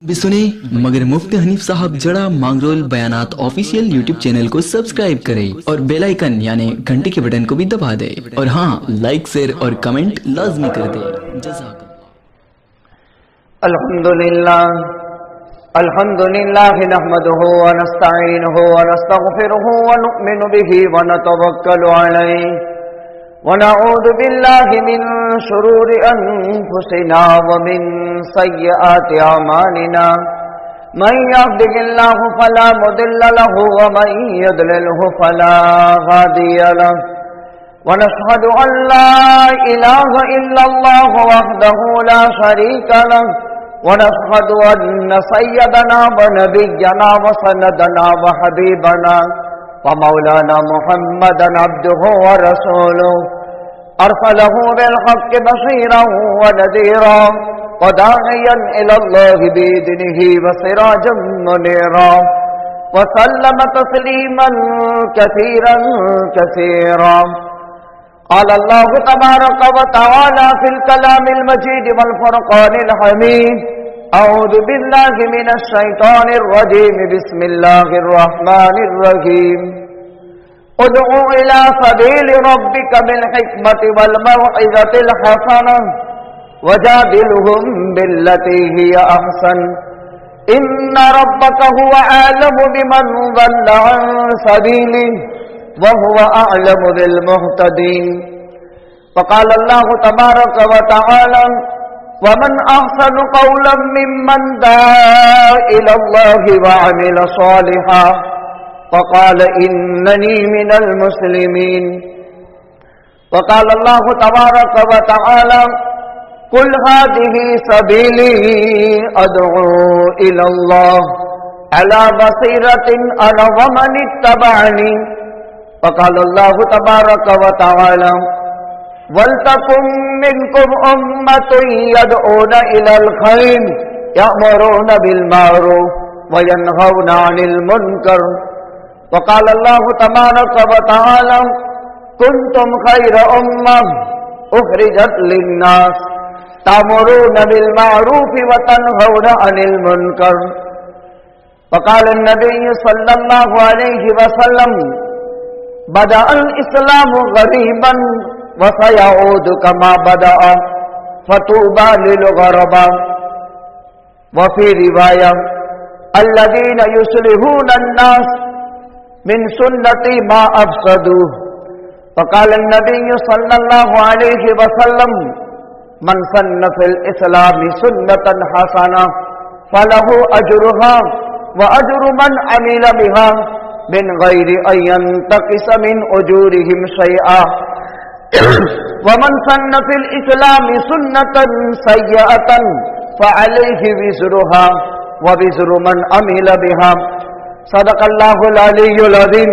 بھی سنیں مگر مفتی حنیف صاحب جڑا مانگرول بیانات آفیشیل یوٹیوب چینل کو سبسکرائب کریں اور بیل آئیکن یعنی گھنٹی کے بٹن کو بھی دبا دیں اور ہاں لائک شیئر اور کمنٹ لازمی کر دیں. جزاک الحمدللہ نحمده ونستعینه ونستغفره ونؤمن به ونتوکل علیہ ونعوذ باللہ من شرور انفسنا ومن سیئات اعمالنا من يهده الله فلا مضل له ومن يضلله فلا هادي له ونشهد ان لا اله الا الله وحده لا شريك له ونشهد ان سيدنا ونبينا وسندنا وحبيبنا ومولانا محمدا عبده ورسوله ارسله بالحق بشيرا ونذيرا وداعيا الى الله باذنه وسراجا منيرا وسلم تسليما كثيرا كثيرا. قال الله تبارك وتعالى في الكلام المجيد والفرقان الحميد أعوذ بالله من الشيطان الرجيم بسم الله الرحمن الرحيم ادعو إلى سبيل ربك بالحكمة والموعظة الحسنة وجادلهم بالتي هي أحسن إن ربك هو أعلم بمن ضل عن سبيله وهو أعلم بالمهتدين. فقال الله تبارك وتعالى ومن أحسن قولا ممن دعا إلى الله وعمل صالحا وقال إنني من المسلمين. وقال الله تبارك وتعالى قل هذه سبيلي أدعو إلى الله على بصيرة أنا ومن اتبعني. وقال الله تبارك وتعالى وَلْتَكُنْ مِنْكُمْ أُمَّةٌ يَدْعُونَ إِلَى الْخَيْرِ يَأْمُرُونَ بِالْمَعْرُوفِ وَيَنْهَوْنَ عَنِ الْمُنْكَرِ. وقال الله تبارك وتعالى كنتم خير أمة أخرجت للناس تأمرون بالمعروف وتنهون عن المنكر. وقال النبي صلى الله عليه وسلم بدأ الإسلام غريبا وسيعود كما بدأ فطوبى للغرباء. وفي رواية الذين يصلحون الناس من سنتي ما أفسدوه. وقال النبي صلى الله عليه وسلم من سن في الإسلام سنة حسنة فله أجرها وأجر من عمل بها من غير أن ينتقص من أجورهم شيئا ومن سن في الإسلام سنة سيئة فعليه وزرها ووزر من عمل بها. صدق الله العلي العظيم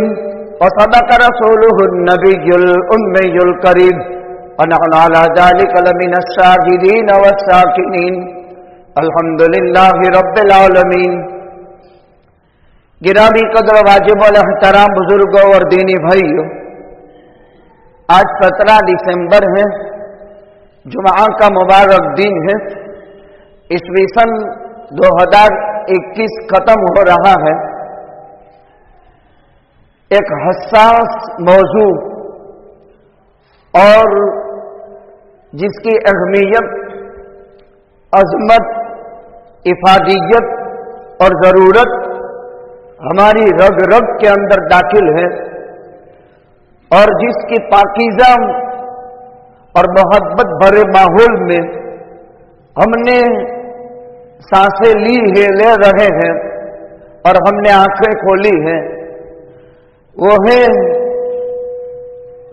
وصدق رسوله النبي الأمي الكريم ونحن على ذلك لمن الشاهدين والشاكرين. الحمد لله رب العالمين. گرامی قدر واجب الاحترام بزرگوں اور دینی بھائیوں، آج 17 دسمبر ہے، جمعہ کا مبارک دن ہے. عیسوی سن 2021 ختم ہو رہا ہے. ایک حساس موضوع اور جس کی اہمیت، عظمت، افادیت اور ضرورت ہماری رگ رگ کے اندر داخل ہے اور جس کی پاکیزہ اور محبت بھرے ماحول میں ہم نے سانسیں لی ہے، لے رہے ہیں اور ہم نے آنکھیں کھولی ہیں، وہ ہے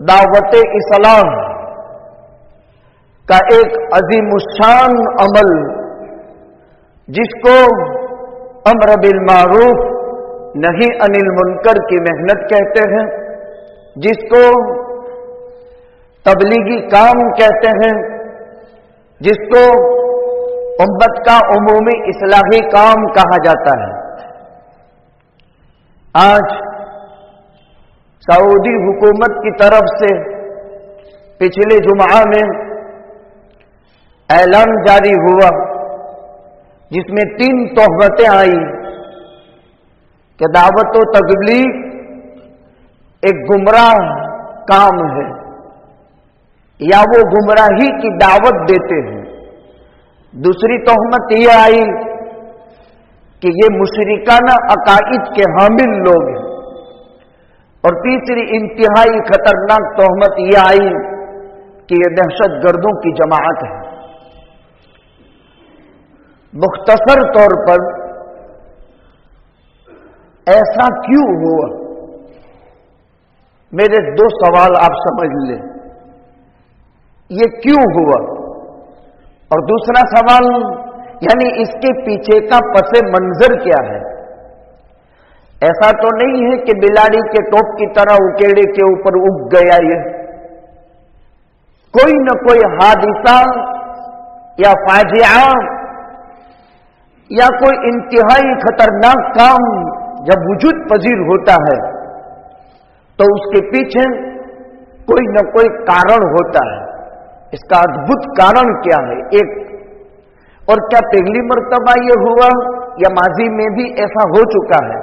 دعوت اصلاح کا ایک عظیم الشان عمل جس کو امر بالمعروف نہی عن المنکر کی محنت کہتے ہیں، جس کو تبلیغی کام کہتے ہیں، جس کو امت کا عمومی اصلاحی کام کہا جاتا ہے. آج سعودی حکومت کی طرف سے پچھلے جمعہ میں اعلان جاری ہوا जिसमें 3 तोहमतें आई कि दावत व तबलीग एक गुमराह काम है या वो गुमराही की दावत देते हैं। दूसरी तोहमत ये आई कि ये मुशरिकाना अकाइद के हामिल लोग हैं। और तीसरी इंतहाई खतरनाक तोहमत ये आई कि ये दहशतगर्दों की जमात है। मुख्तसर तौर पर ऐसा क्यों हुआ? मेरे 2 सवाल आप समझ लें, ये क्यों हुआ? और दूसरा सवाल यानी इसके पीछे का पसे मंजर क्या है? ऐसा तो नहीं है कि बिलाड़ी के टोप की तरह उकेड़े के ऊपर उग गया ये। कोई न कोई हादिसा या फाजिया या कोई इंतहाई खतरनाक काम जब वजूद पजीर होता है तो उसके पीछे कोई न कोई कारण होता है। इसका अद्भुत कारण क्या है? एक, और क्या पहली मर्तबा ये हुआ या माजी में भी ऐसा हो चुका है?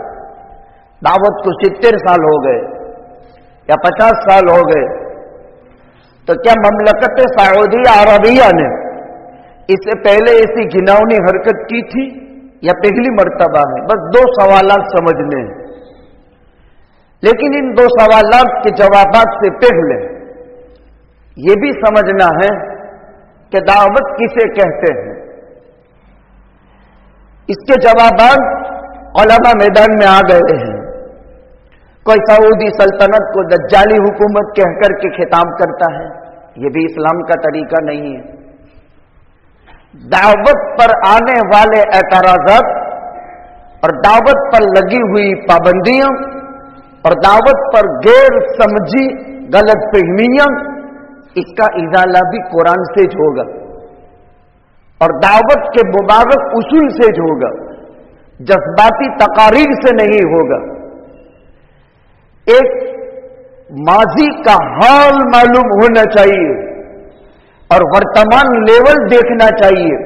दावत को 70 साल हो गए या 50 साल हो गए, तो क्या ममलकत सऊदी अरबिया ने इससे पहले ऐसी घिनौनी हरकत की थी या पहली मर्तबा है? बस 2 सवालात समझने हैं। लेकिन इन 2 सवालात के जवाबात से पहले ये भी समझना है कि दावत किसे कहते हैं। इसके जवाबात उलमा मैदान में आ गए हैं। कोई सऊदी सल्तनत को दज्जाली हुकूमत कहकर के खिताब करता है, ये भी इस्लाम का तरीका नहीं है। दावत पर आने वाले एतराज़ात और दावत पर लगी हुई पाबंदियां और दावत पर गैर समझी गलत फहमियां, इसका इजाला भी कुरान से होगा और दावत के मुबारक उसूल से होगा, जज्बाती तकारीर से नहीं होगा। एक माजी का हाल मालूम होना चाहिए और वर्तमान लेवल देखना चाहिए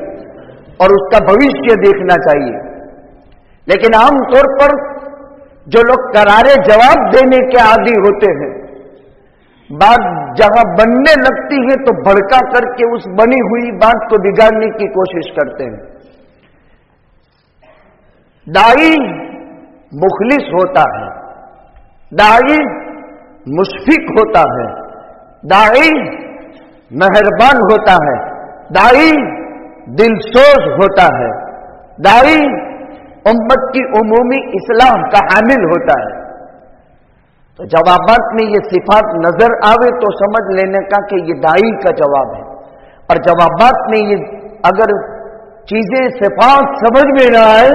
और उसका भविष्य देखना चाहिए। लेकिन आमतौर पर जो लोग करारे जवाब देने के आदी होते हैं, बात जहां बनने लगती है तो भड़का करके उस बनी हुई बात को बिगाड़ने की कोशिश करते हैं। दाई मुखलिस होता है, दाई मुशफिक होता है, दाई मेहरबान होता है, दाई दिलसोज होता है, दाई उम्मत की उमूमी इस्लाह का हामिल होता है। तो जवाबात में ये सिफात नजर आवे तो समझ लेने का कि ये दाई का जवाब है, और जवाबात में ये अगर चीजें सिफात समझ में ना आए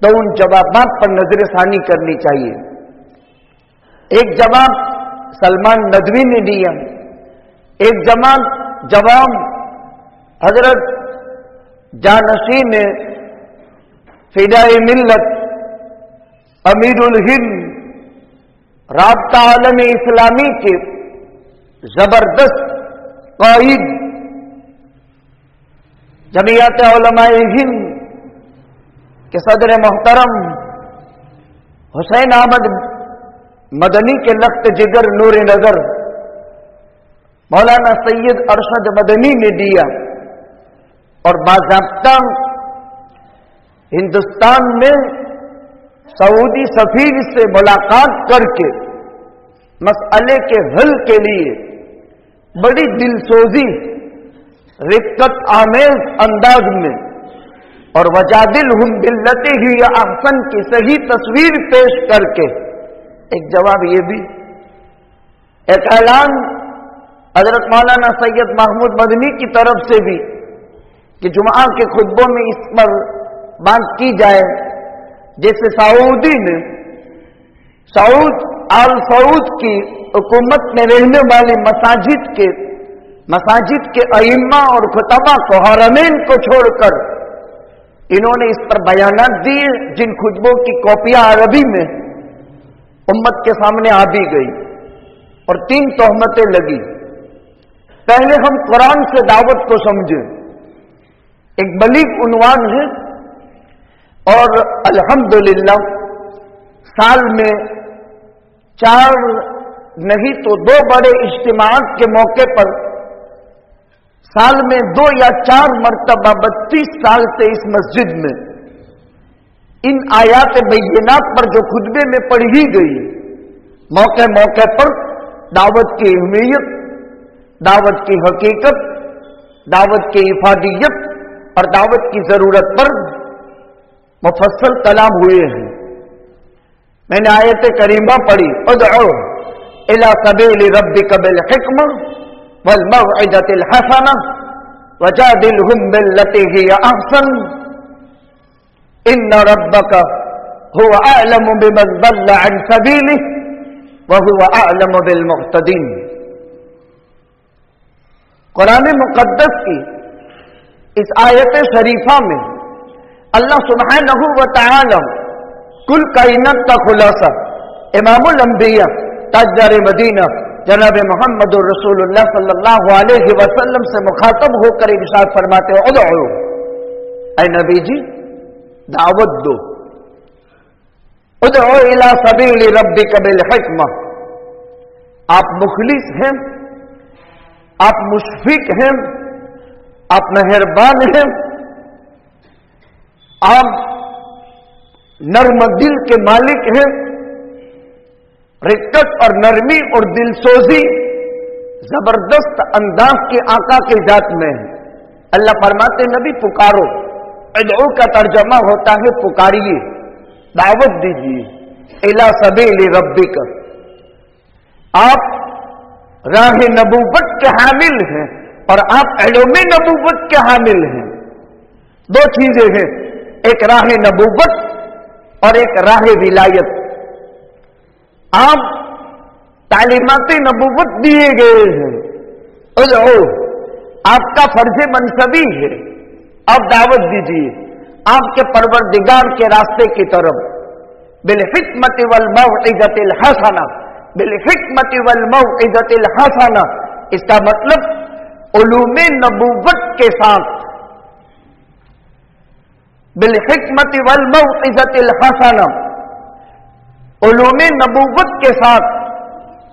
तो उन जवाबात पर नजरसानी करनी चाहिए। एक जवाब सलमान नदवी ने दिया, एक जवाब हजरत जानशीन फिदाए मिल्लत अमीरुल हिंद राब्ता आलमी इस्लामी के जबरदस्त कायद जमीयत उलमाए हिंद के सदर मोहतरम हुसैन अहमद मदनी के लख्त जिगर नूर नजर मौलाना सैयद अरशद मदनी ने दिया और बाज़ाब्ता हिंदुस्तान में सऊदी सफीर से मुलाकात करके मसले के हल के लिए बड़ी दिलसोजी रिक्कत आमेज अंदाज में और वजादिलहुम बिल्लती ही अहसन की सही तस्वीर पेश करके एक जवाब ये भी, एक ऐलान हजरत मौलाना सैयद महमूद मदनी की तरफ से भी कि जुमा के खुतबों में इस पर बात की जाए। जैसे सऊदी ने सऊद आल सऊद की हुकूमत में रहने वाली मसाजिद के अइम्मा और खुतबा को हरमैन को छोड़कर इन्होंने इस पर बयानात दिए, जिन खुतबों की कॉपियां अरबी में उम्मत के सामने आ भी गई और 3 तोहमतें लगी। पहले हम कुरान से दावत को समझें। ایک بلیغ عنوان ہے، اور الحمدللہ سال میں 4 نہیں تو 2 بڑے اجتماعات کے موقع پر سال میں 2 یا 4 مرتبہ 32 سال سے اس مسجد میں ان آیات بینات پر جو خطبے میں پڑھی گئی، موقع موقع پر دعوت کی اہمیت، دعوت کی حقیقت، دعوت کی افادیت اور دعوت کی ضرورت پر مفصل کلام ہوئے ہیں۔ میں نے آیت کریمہ پڑھی، ادعو الی سبیل ربک بالحکمہ والموعظۃ الحسنہ وجادلہم باللتی ہی احسن ان ربک هو اعلم بمن ضل عن سبیلہ وهو اعلم بالمهتدین۔ قرآن مقدس کی اس آیت شریفہ میں اللہ سبحانہ و تعالی کل کائنات کا خلاصہ امام الانبیاء تاجدار مدینہ جناب محمد رسول اللہ صلی اللہ علیہ وسلم سے مخاطب ہو کر ارشاد فرماتے ہیں، ادعو، اے نبی جی دعوت دو، ادعو الی سبیل ربک بالحکمہ، آپ مخلص ہیں، آپ مشفق ہیں، آپ مہربان ہیں، آپ نرم دل کے مالک ہیں، رقت اور نرمی اور دل سوزی زبردست انداز کے آقا کی ذات میں ہے۔ اللہ فرماتے نبی پکارو، ادعو کا ترجمہ ہوتا ہے پکاریے، دعوت دیجیے، الی سبیل ربک، آپ راہ نبوت کے حامل ہیں اور آپ علوم نبوت کے حامل ہیں۔ 2 چیزیں ہیں، ایک راہ نبوت اور ایک راہ ولایت۔ آپ تعلیمات نبوت دیے گئے ہیں، ادعو آپ کا فرض منصبی ہے، آپ دعوت دیجیے آپ کے پروردگار کے راستے کی طرف، بالحکمت والموعظۃ الحسنہ، بالحکمت والموعظۃ الحسنہ، اس کا مطلب علوم نبوت کے ساتھ، بالحکمت والموعظۃ الحسنہ، علوم نبوت کے ساتھ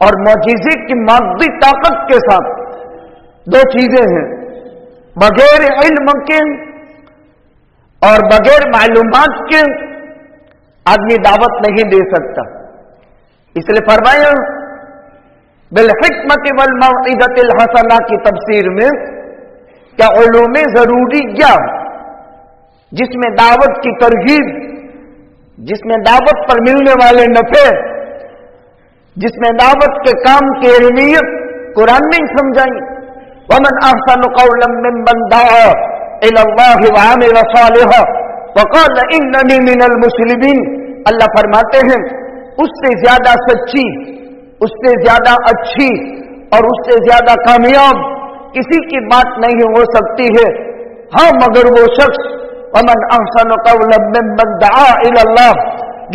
اور معجزے کی مادی طاقت کے ساتھ۔ 2 چیزیں ہیں، بغیر علم کے اور بغیر معلومات کے آدمی دعوت نہیں دے سکتا، اس لیے فرمایا بالحکمت والموعظۃ الحسنہ کی تفسیر میں کیا علوم ضروریہ جس میں دعوت کی ترغیب، جس میں دعوت پر ملنے والے نفع، جس میں دعوت کے کام کی اہمیت قرآن میں ہی سمجھائی، وَمَنْ أَحْسَنُ قَوْلًا مِّمَّنْ دَعَا إِلَى اللَّهِ وَعَمِلَ صَالِحًا وَقَالَ إِنَّنِي مِنَ الْمُسْلِمِينَ۔ اللہ فرماتے ہیں اس سے زیادہ سچی، اس سے زیادہ اچھی اور اس سے زیادہ کامیاب کسی کی بات نہیں ہو سکتی ہے، ہاں مگر وہ شخص وَمَنْ أَحْسَنُ قَوْلًا مِّمَّنْ دَعَا إِلَى اللَّهِ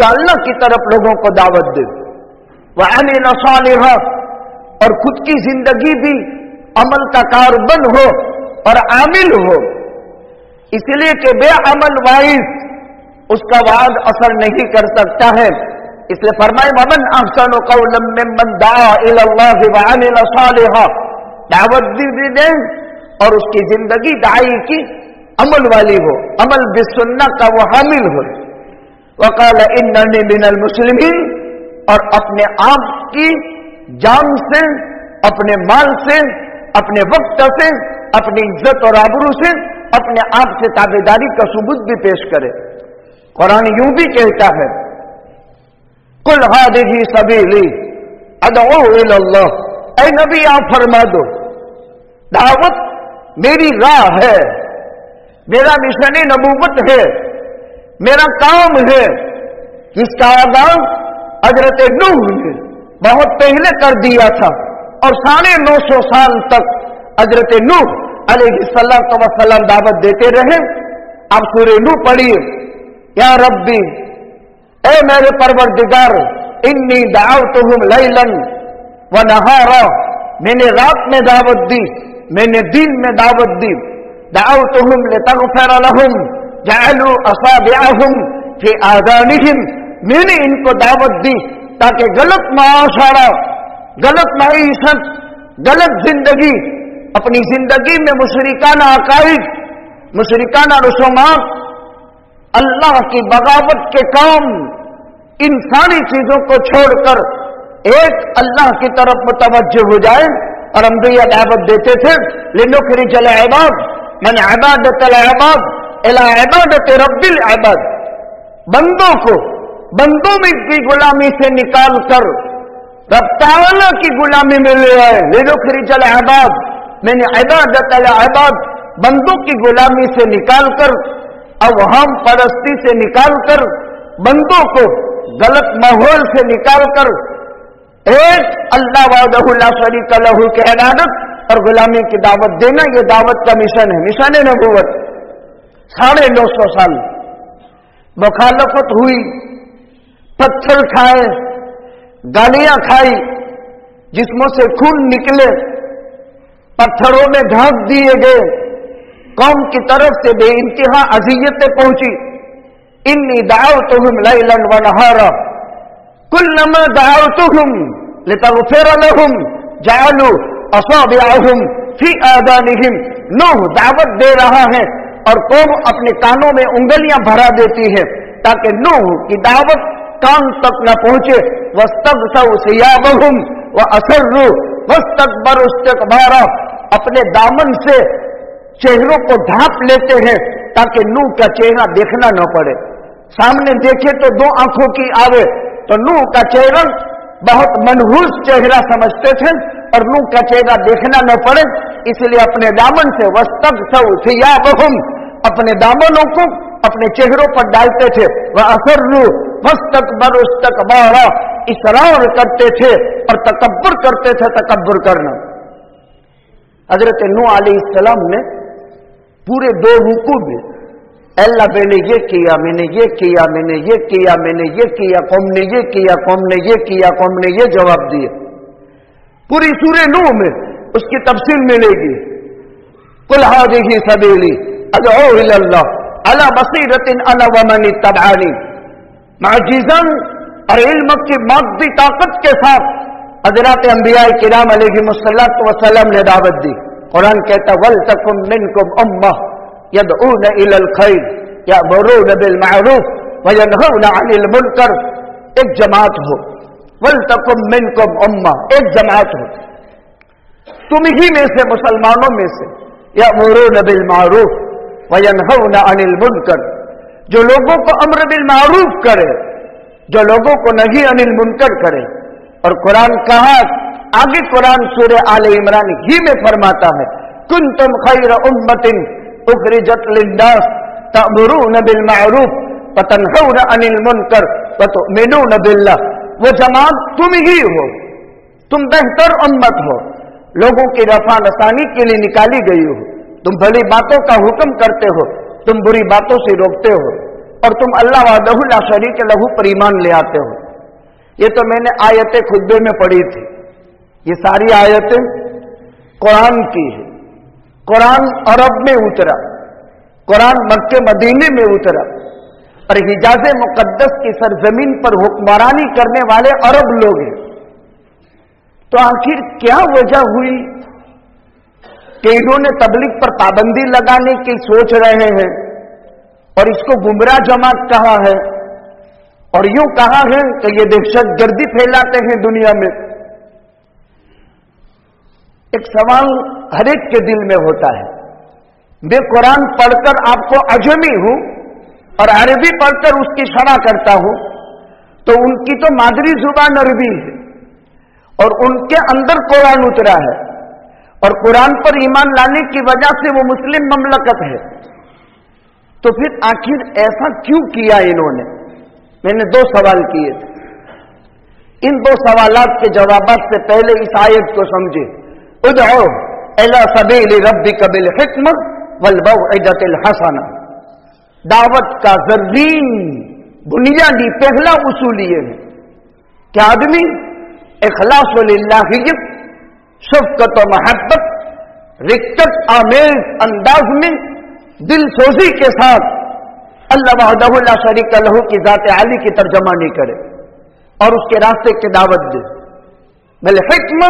جو اللہ کی طرف لوگوں کو دعوت دے، وَعَمِلَ صَالِحًا اور خود کی زندگی بھی عمل کا کاربن ہو اور عامل ہو، اس لیے کہ بے عمل وائز اس کا وعد اثر نہیں کر سکتا ہے، اس لیے فرمائے وَمَنْ أَحْسَنُ قَوْلًا مِّمَّنْ دَعَا إِلَى اللَّهِ وَعَمِلَ صَالِحًا، دعوت بھی دیں اور اس کی زندگی داعی کی عمل والی ہو، عمل بالسنہ کا وہ حامل ہو۔ وَقَالَ إِنَّنِي مِنَ الْمُسْلِمِينَ اور اپنے آپ کی جان سے، اپنے مال سے، اپنے وقت سے، اپنی عزت اور آبرو سے، اپنے آپ سے تابعداری کا ثبوت بھی پیش کرے۔ قرآن یوں بھی کہتا ہے قُلْ هَٰذِهِ سَبِيلِي أَدْعُو إِلَى اللَّهِ، اے نبی آپ فرما دو دعوت میری راہ ہے، میرا مشن نبوت ہے، میرا کام ہے، جس کا آغاز حضرت نوح نے بہت پہلے کر دیا تھا اور 950 سال تک حضرت نوح علیہ السلام دعوت دیتے رہے۔ آپ سورہ نوح پڑھیے، یا ربی، اے میرے پروردگار، انی دعوتہم لیلا ونہارا، میں نے رات میں دعوت دی، میں نے دن میں دعوت دی، دعوتهم لتغفر لهم جعلوا اصابعهم في آذانهم، میں نے ان کو دعوت دی تاکہ غلط معاشرہ، غلط معیشت، غلط زندگی، اپنی زندگی میں مشرکانہ عقائد، مشرکانہ رسومات، اللہ کی بغاوت کے کام، ان ساری چیزوں کو چھوڑ کر ایک اللہ کی طرف متوجہ ہو جائے. اور انبیاء دعوت دیتے تھے لنخرج العباد من عبادت العباد الى عبادت رب العباد، بندوں کو بندوں میں کی غلامی سے نکال کر رب تعالی کی غلامی میں لے آئے. لنخرج العباد من عبادت العباد، بندوں کی غلامی سے نکال کر، اوہام پرستی سے نکال کر، بندوں کو غلط ماحول سے نکال کر ایک اللہ وحدہ لا شریک لہ کی عبادت اور غلامی کی دعوت دینا، یہ دعوت کا مشن ہے، مشن نبوت. 950 سال مخالفت ہوئی، پتھر کھائے، گالیاں کھائی، جسموں سے خون نکلے، پتھروں میں ڈھانک دیے گئے، قوم کی طرف سے بے انتہا اذیتیں پہنچی. انی دعوتہم لیلا ونہارا کلما دعوتہم لتغفر لہم جعلوا اصابعہم فی آذانہم. نوح دعوت دے رہا ہے اور قوم اپنے کانوں میں انگلیاں بھرا دیتی ہے تاکہ نوح کی دعوت کان تک نہ پہنچے. واستغشوا ثیابہم واسروا واستکبروا استکبارا، اپنے دامن سے چہروں کو ڈھانپ لیتے ہیں تاکہ نوح کا چہرہ دیکھنا نہ پڑے. سامنے دیکھے تو 2 آنکھوں کی آوے، تو نوح کا چہرہ بہت منحوس چہرہ سمجھتے تھے اور نوح کا چہرہ دیکھنا نہ پڑے، اس لیے اپنے دامن سے واستغشوا ثیابہم، اپنے دامنوں کو اپنے چہروں پر ڈالتے تھے. واسروا واستکبروا استکبارا، اصرار کرتے تھے اور تکبر کرتے تھے، تکبر کرنا. حضرت نوح علیہ السلام نے پورے 2 رکوع میں اللہ میں نے یہ کیا، میں نے یہ کیا، میں نے یہ کیا، میں نے یہ کیا، قوم نے یہ کیا، قوم نے یہ کیا، قوم نے یہ جواب دیے. پوری سورہ نوح میں اس کی تفصیل ملے گی. قل هذه سبیلی ادعو الی اللہ علی بصیرۃ انا ومن اتبعنی، معجزاً اور علم کی مادی طاقت کے ساتھ حضرات انبیاء کرام علیہم الصلاۃ والسلام نے دعوت دی. قرآن کہتا وَلْتَكُن مِّنْكُمْ أُمَّةٌ يَدْعُونَ إِلَى الْخَيْرِ يَأْمُرُونَ بِالْمَعْرُوفِ وَيَنْهَوْنَ عَنِ الْمُنكَرِ، ایک جماعت ہو. وَلْتَكُن مِّنْكُمْ أُمَّةٌ، ایک جماعت ہو تم ہی میں سے، مسلمانوں میں سے. يَأْمُرُونَ بِالْمَعْرُوفِ وَيَنْهَوْنَ عَنِ الْمُنكَرِ، جو لوگوں کو امر بالمعروف کرے، جو لوگوں کو نہی عن المنکر کرے. اور قرآن کہا آگے، قرآن سورہ آل عمران ہی میں فرماتا ہے کنتم خیر امت اخرجت للناس تأمرون بالمعروف وتنہون عن المنکر وتؤمنون باللہ. وہ جماعت تم ہی ہو، تم بہتر امت ہو، لوگوں کی رفع رسانی کے لیے نکالی گئی ہو. تم بھلی باتوں کا حکم کرتے ہو، تم بری باتوں سے روکتے ہو، اور تم اللہ وحدہ لا شریک لہ پر ایمان لے آتے ہو. یہ تو میں نے آیتیں خطبے میں پڑھی تھی، یہ ساری آیتیں قرآن کی ہے. قرآن عرب میں اترا، قرآن مکہ مدینے میں اترا، اور حجاز مقدس کی سرزمین پر حکمرانی کرنے والے عرب لوگ ہیں. تو آخر کیا وجہ ہوئی کہ انہوں نے تبلیغ پر پابندی لگانے کی سوچ رہے ہیں اور اس کو گمراہ جماعت کہا ہے اور یوں کہا ہے کہ یہ دہشت گردی پھیلاتے ہیں دنیا میں؟ ایک سوال ہر ایک کے دل میں ہوتا ہے. میں قرآن پڑھ کر آپ کو عجمی ہوں اور عربی پڑھ کر اس کی شرح کرتا ہوں، تو ان کی تو مادری زبان عربی ہے اور ان کے اندر قرآن اترا ہے اور قرآن پر ایمان لانے کی وجہ سے وہ مسلم مملکت ہے. تو پھر آخر ایسا کیوں کیا انہوں نے؟ میں نے 2 سوال کیے تھے. ان 2 سوالات کے جوابات سے پہلے اس آیت کو سمجھے. ادعو الی سبیل ربک بالحکمۃ والموعظۃ الحسنہ. دعوت کا زرین بنیادی پہلا اصول یہ ہے کہ آدمی اخلاص للہیت، شفقت و محبت، रिक्कत आमेज अंदाज में दिल सोजी के साथ अल्लाह वहदहु ला शरीक लहू की जात आली की तर्जमा नहीं करे और उसके रास्ते की दावत दे। बिल हिक्म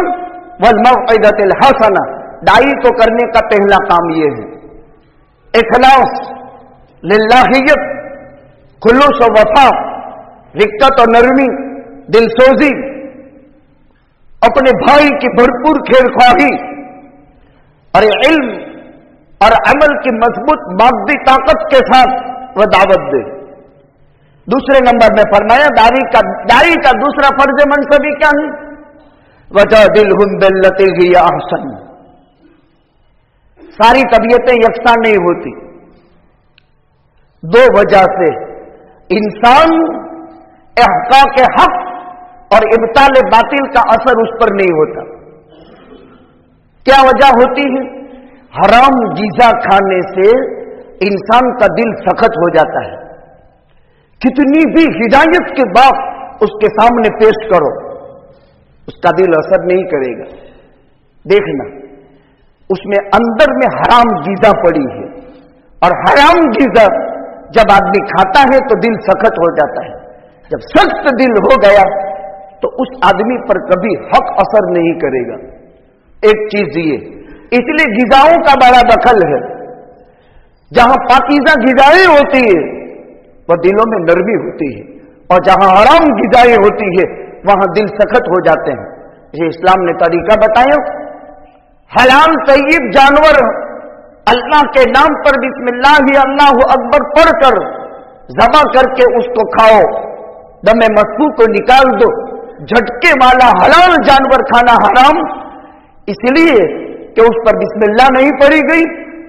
वल मौइज़तिल हसना, दाई को करने का पहला काम यह है इखलास, लिल्लाहियत, खुलूस व वफा, रिक्कत और नरमी, दिलसोजी, अपने भाई की भरपूर खैरख्वाही और इल्म और अमल की मजबूत मादी ताकत के साथ वह दावत दे। दूसरे नंबर में फरमाया दाई का दूसरा फर्ज मनसबी क्या है? वजादिलहुम बिल्लती हिय अहसन। सारी तबीयतें यकसा नहीं होती। दो वजह से इंसान इहक़ाक़ हक़ और इब्ताल बातिल का असर उस पर नहीं होता। क्या वजह होती है? हराम गीजा खाने से इंसान का दिल सख्त हो जाता है। कितनी भी हिदायत के बात उसके सामने पेश करो, उसका दिल असर नहीं करेगा। देखना, उसमें अंदर में हराम गीजा पड़ी है, और हराम गीजा जब आदमी खाता है तो दिल सख्त हो जाता है। जब सख्त दिल हो गया तो उस आदमी पर कभी हक असर नहीं करेगा। एक चीज ये, इसलिए गिजाओं का बड़ा दखल है। जहां पाकीज़ा गिजाएं होती है वह दिलों में नरमी होती है, और जहां हराम गिजाएं होती है वहां दिल सख्त हो जाते हैं। ये इस्लाम ने तरीका बताया। हलाल तय्यब जानवर अल्लाह के नाम पर बिस्मिल्लाह अल्लाहु अकबर पढ़कर ज़बा करके उसको खाओ, दमे मस्फू को निकाल दो। झटके वाला हलाल जानवर खाना हराम, इसलिए कि उस पर बिस्मिल्लाह नहीं पढ़ी गई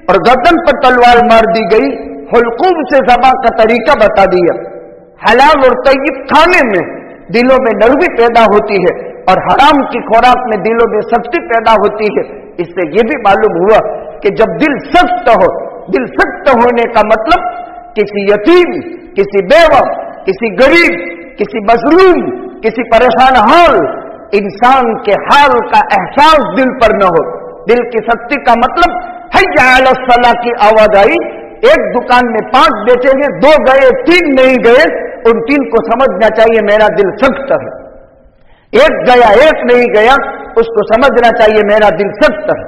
और गर्दन पर तलवार मार दी गई। हुलकूम से ज़बा का तरीका बता दिया। हलाल और तय्यब खाने में दिलों में नरमी पैदा होती है, और हराम की खुराक में दिलों में सख्ती पैदा होती है। इससे यह भी मालूम हुआ कि जब दिल सख्त हो, दिल सख्त होने का मतलब किसी यतीम, किसी बेवा, किसी गरीब, किसी मजलूम, किसी परेशान हाल इंसान के हाल का एहसास दिल पर न हो। दिल की सख्ती का मतलब हय्या अला सलाह की आवाज आई, एक दुकान में 5 बेचे हैं, 2 गए 3 नहीं गए, उन 3 को समझना चाहिए मेरा दिल सख्त है। एक गया 1 नहीं गया, उसको समझना चाहिए मेरा दिल सख्त है।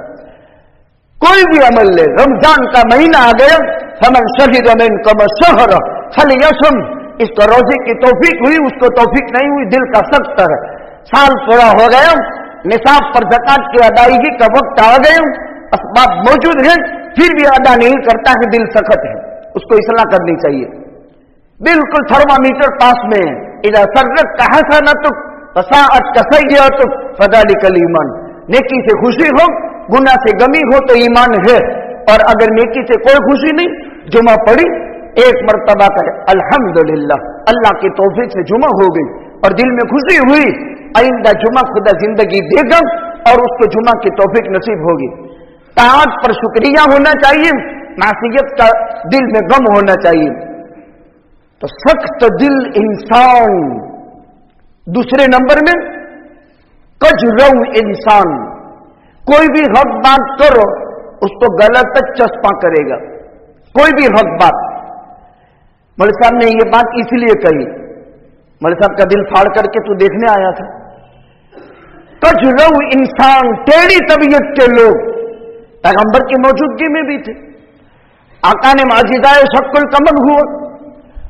कोई भी अमल ले, रमजान का महीना आ गया, फमन शहीद मिनकुम शहर फलयसुम, इसको रोजे की तौफीक हुई, उसको तौफीक नहीं हुई, दिल का सख्त है। साल पूरा हो गया, निसाब पर ज़कात की अदायगी का वक्त आ गया, असबाब मौजूद है, फिर भी अदा नहीं करता है, दिल सख्त है, उसको इस्लाह करनी चाहिए। बिल्कुल थर्मामीटर पास में है। इज़ा सर्रत का हसनतुक फसाअत का सय्यतुक फज़ालिकल ईमान। नेकी से खुशी हो, गुनाह से गमी हो तो ईमान है। और अगर नेकी से कोई खुशी नहीं, जुमा पढ़ी, एक मर्तबा कहे अल्हम्दुलिल्लाह, अल्लाह की तौफीक से जुमा हो गई और दिल में खुशी हुई, आइंदा जुमा खुदा जिंदगी देगा और उसको जुमा की तौफीक नसीब होगी। ताअत पर शुक्रिया होना चाहिए, मासियत का दिल में गम होना चाहिए। तो सख्त दिल इंसान। दूसरे नंबर में कजरौ इंसान, कोई भी हक बात करो उसको गलत चस्पा करेगा। कोई भी हक बात, मौलवी साहब ने ये बात इसलिए कही, मौलवी साहब का दिल फाड़ करके तू देखने आया था। कजरौ इंसान, टेढ़ी तबीयत के लोग पैगंबर की मौजूदगी में भी थे। आका ने माजिदाए शक्कुल कमल हुआ।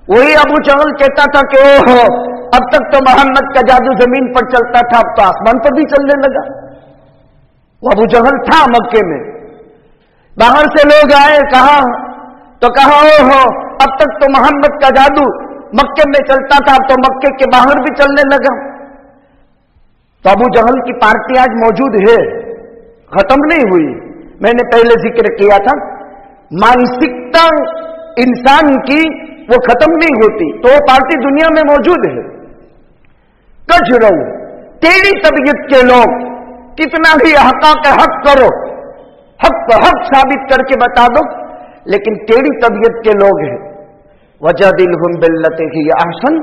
वही अबू जहल कहता था कि ओहो, अब तक तो मोहम्मद का जादू जमीन पर चलता था, अब तो आसमान पर भी चलने लगा। वो अबू जहल था मक्के में। बाहर से लोग आए, कहा तो कहा ओहो, अब तक तो मोहम्मद का जादू मक्के में चलता था, अब तो मक्के के बाहर भी चलने लगा। तो अबू जहल की पार्टी आज मौजूद है, खत्म नहीं हुई। मैंने पहले जिक्र किया था, मानसिकता इंसान की वो खत्म नहीं होती, तो वो पार्टी दुनिया में मौजूद है। कजरौ, टेढ़ी तबीयत के लोग, कितना भी हक़ा का हक करो, हक को हक साबित करके बता दो, लेकिन टेढ़ी तबीयत के लोग हैं। वजादिलहुम बिल्लती हिय अहसन।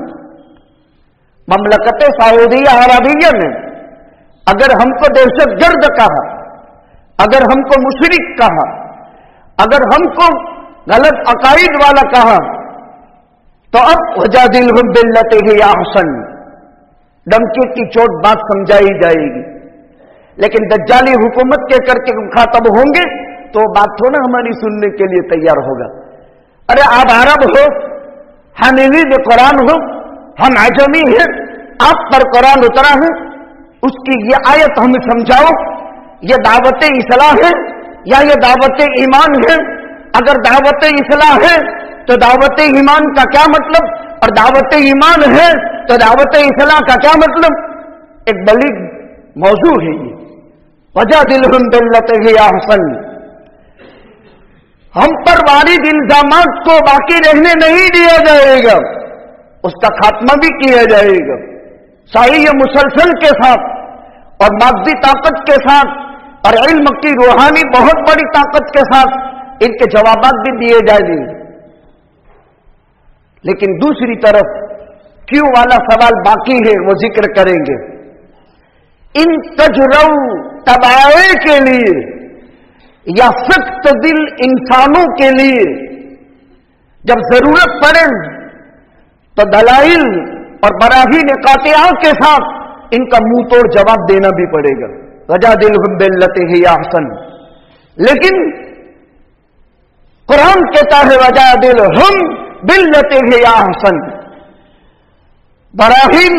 ममलकत सऊदिया अरबिया में अगर हमको दहशतगर्द कहा, अगर हमको मुशरिक कहा, अगर हमको गलत अकाइद वाला कहा, तो अब वजादिलहुम बिल्लती ही अहसन, डमके की चोट बात समझाई जाएगी। लेकिन दज्जाली हुकूमत के करके मुखातब होंगे तो बात थोड़ा हमारी सुनने के लिए तैयार होगा। अरे आप अरब हो, हामिलीन कुरान हो, हम आजमी हैं, आप पर कुरान उतरा है, उसकी ये आयत हमें समझाओ, ये दावत इस्लाह है या ये दावत ईमान है? अगर दावत इस्लाह है तो दावत ईमान का क्या मतलब, और दावत ईमान है तो दावत इस्लाह का क्या मतलब? एक बड़ी मौजू है ये। वजादिलहुम बिल्लती ही अहसन, हम पर वारिद इल्जामात को बाकी रहने नहीं दिया जाएगा, उसका खात्मा भी किया जाएगा। सही मुसलसल के साथ और मादी ताकत के साथ और इल्म की रूहानी बहुत बड़ी ताकत के साथ इनके जवाबात भी दिए जाएंगे। लेकिन दूसरी तरफ क्यों वाला सवाल बाकी है, वो जिक्र करेंगे। इन तजरऊ तबाए के लिए या सख्त दिल इंसानों के लिए जब जरूरत पड़े तो दलाइल और बराहीन कातिया के साथ इनका मुंह तोड़ जवाब देना भी पड़ेगा। वजादिलहुम बिल्लती ही अहसन, लेकिन कुरान कहता है वजादिलहुम बिल्लती ही अहसन, बराहीन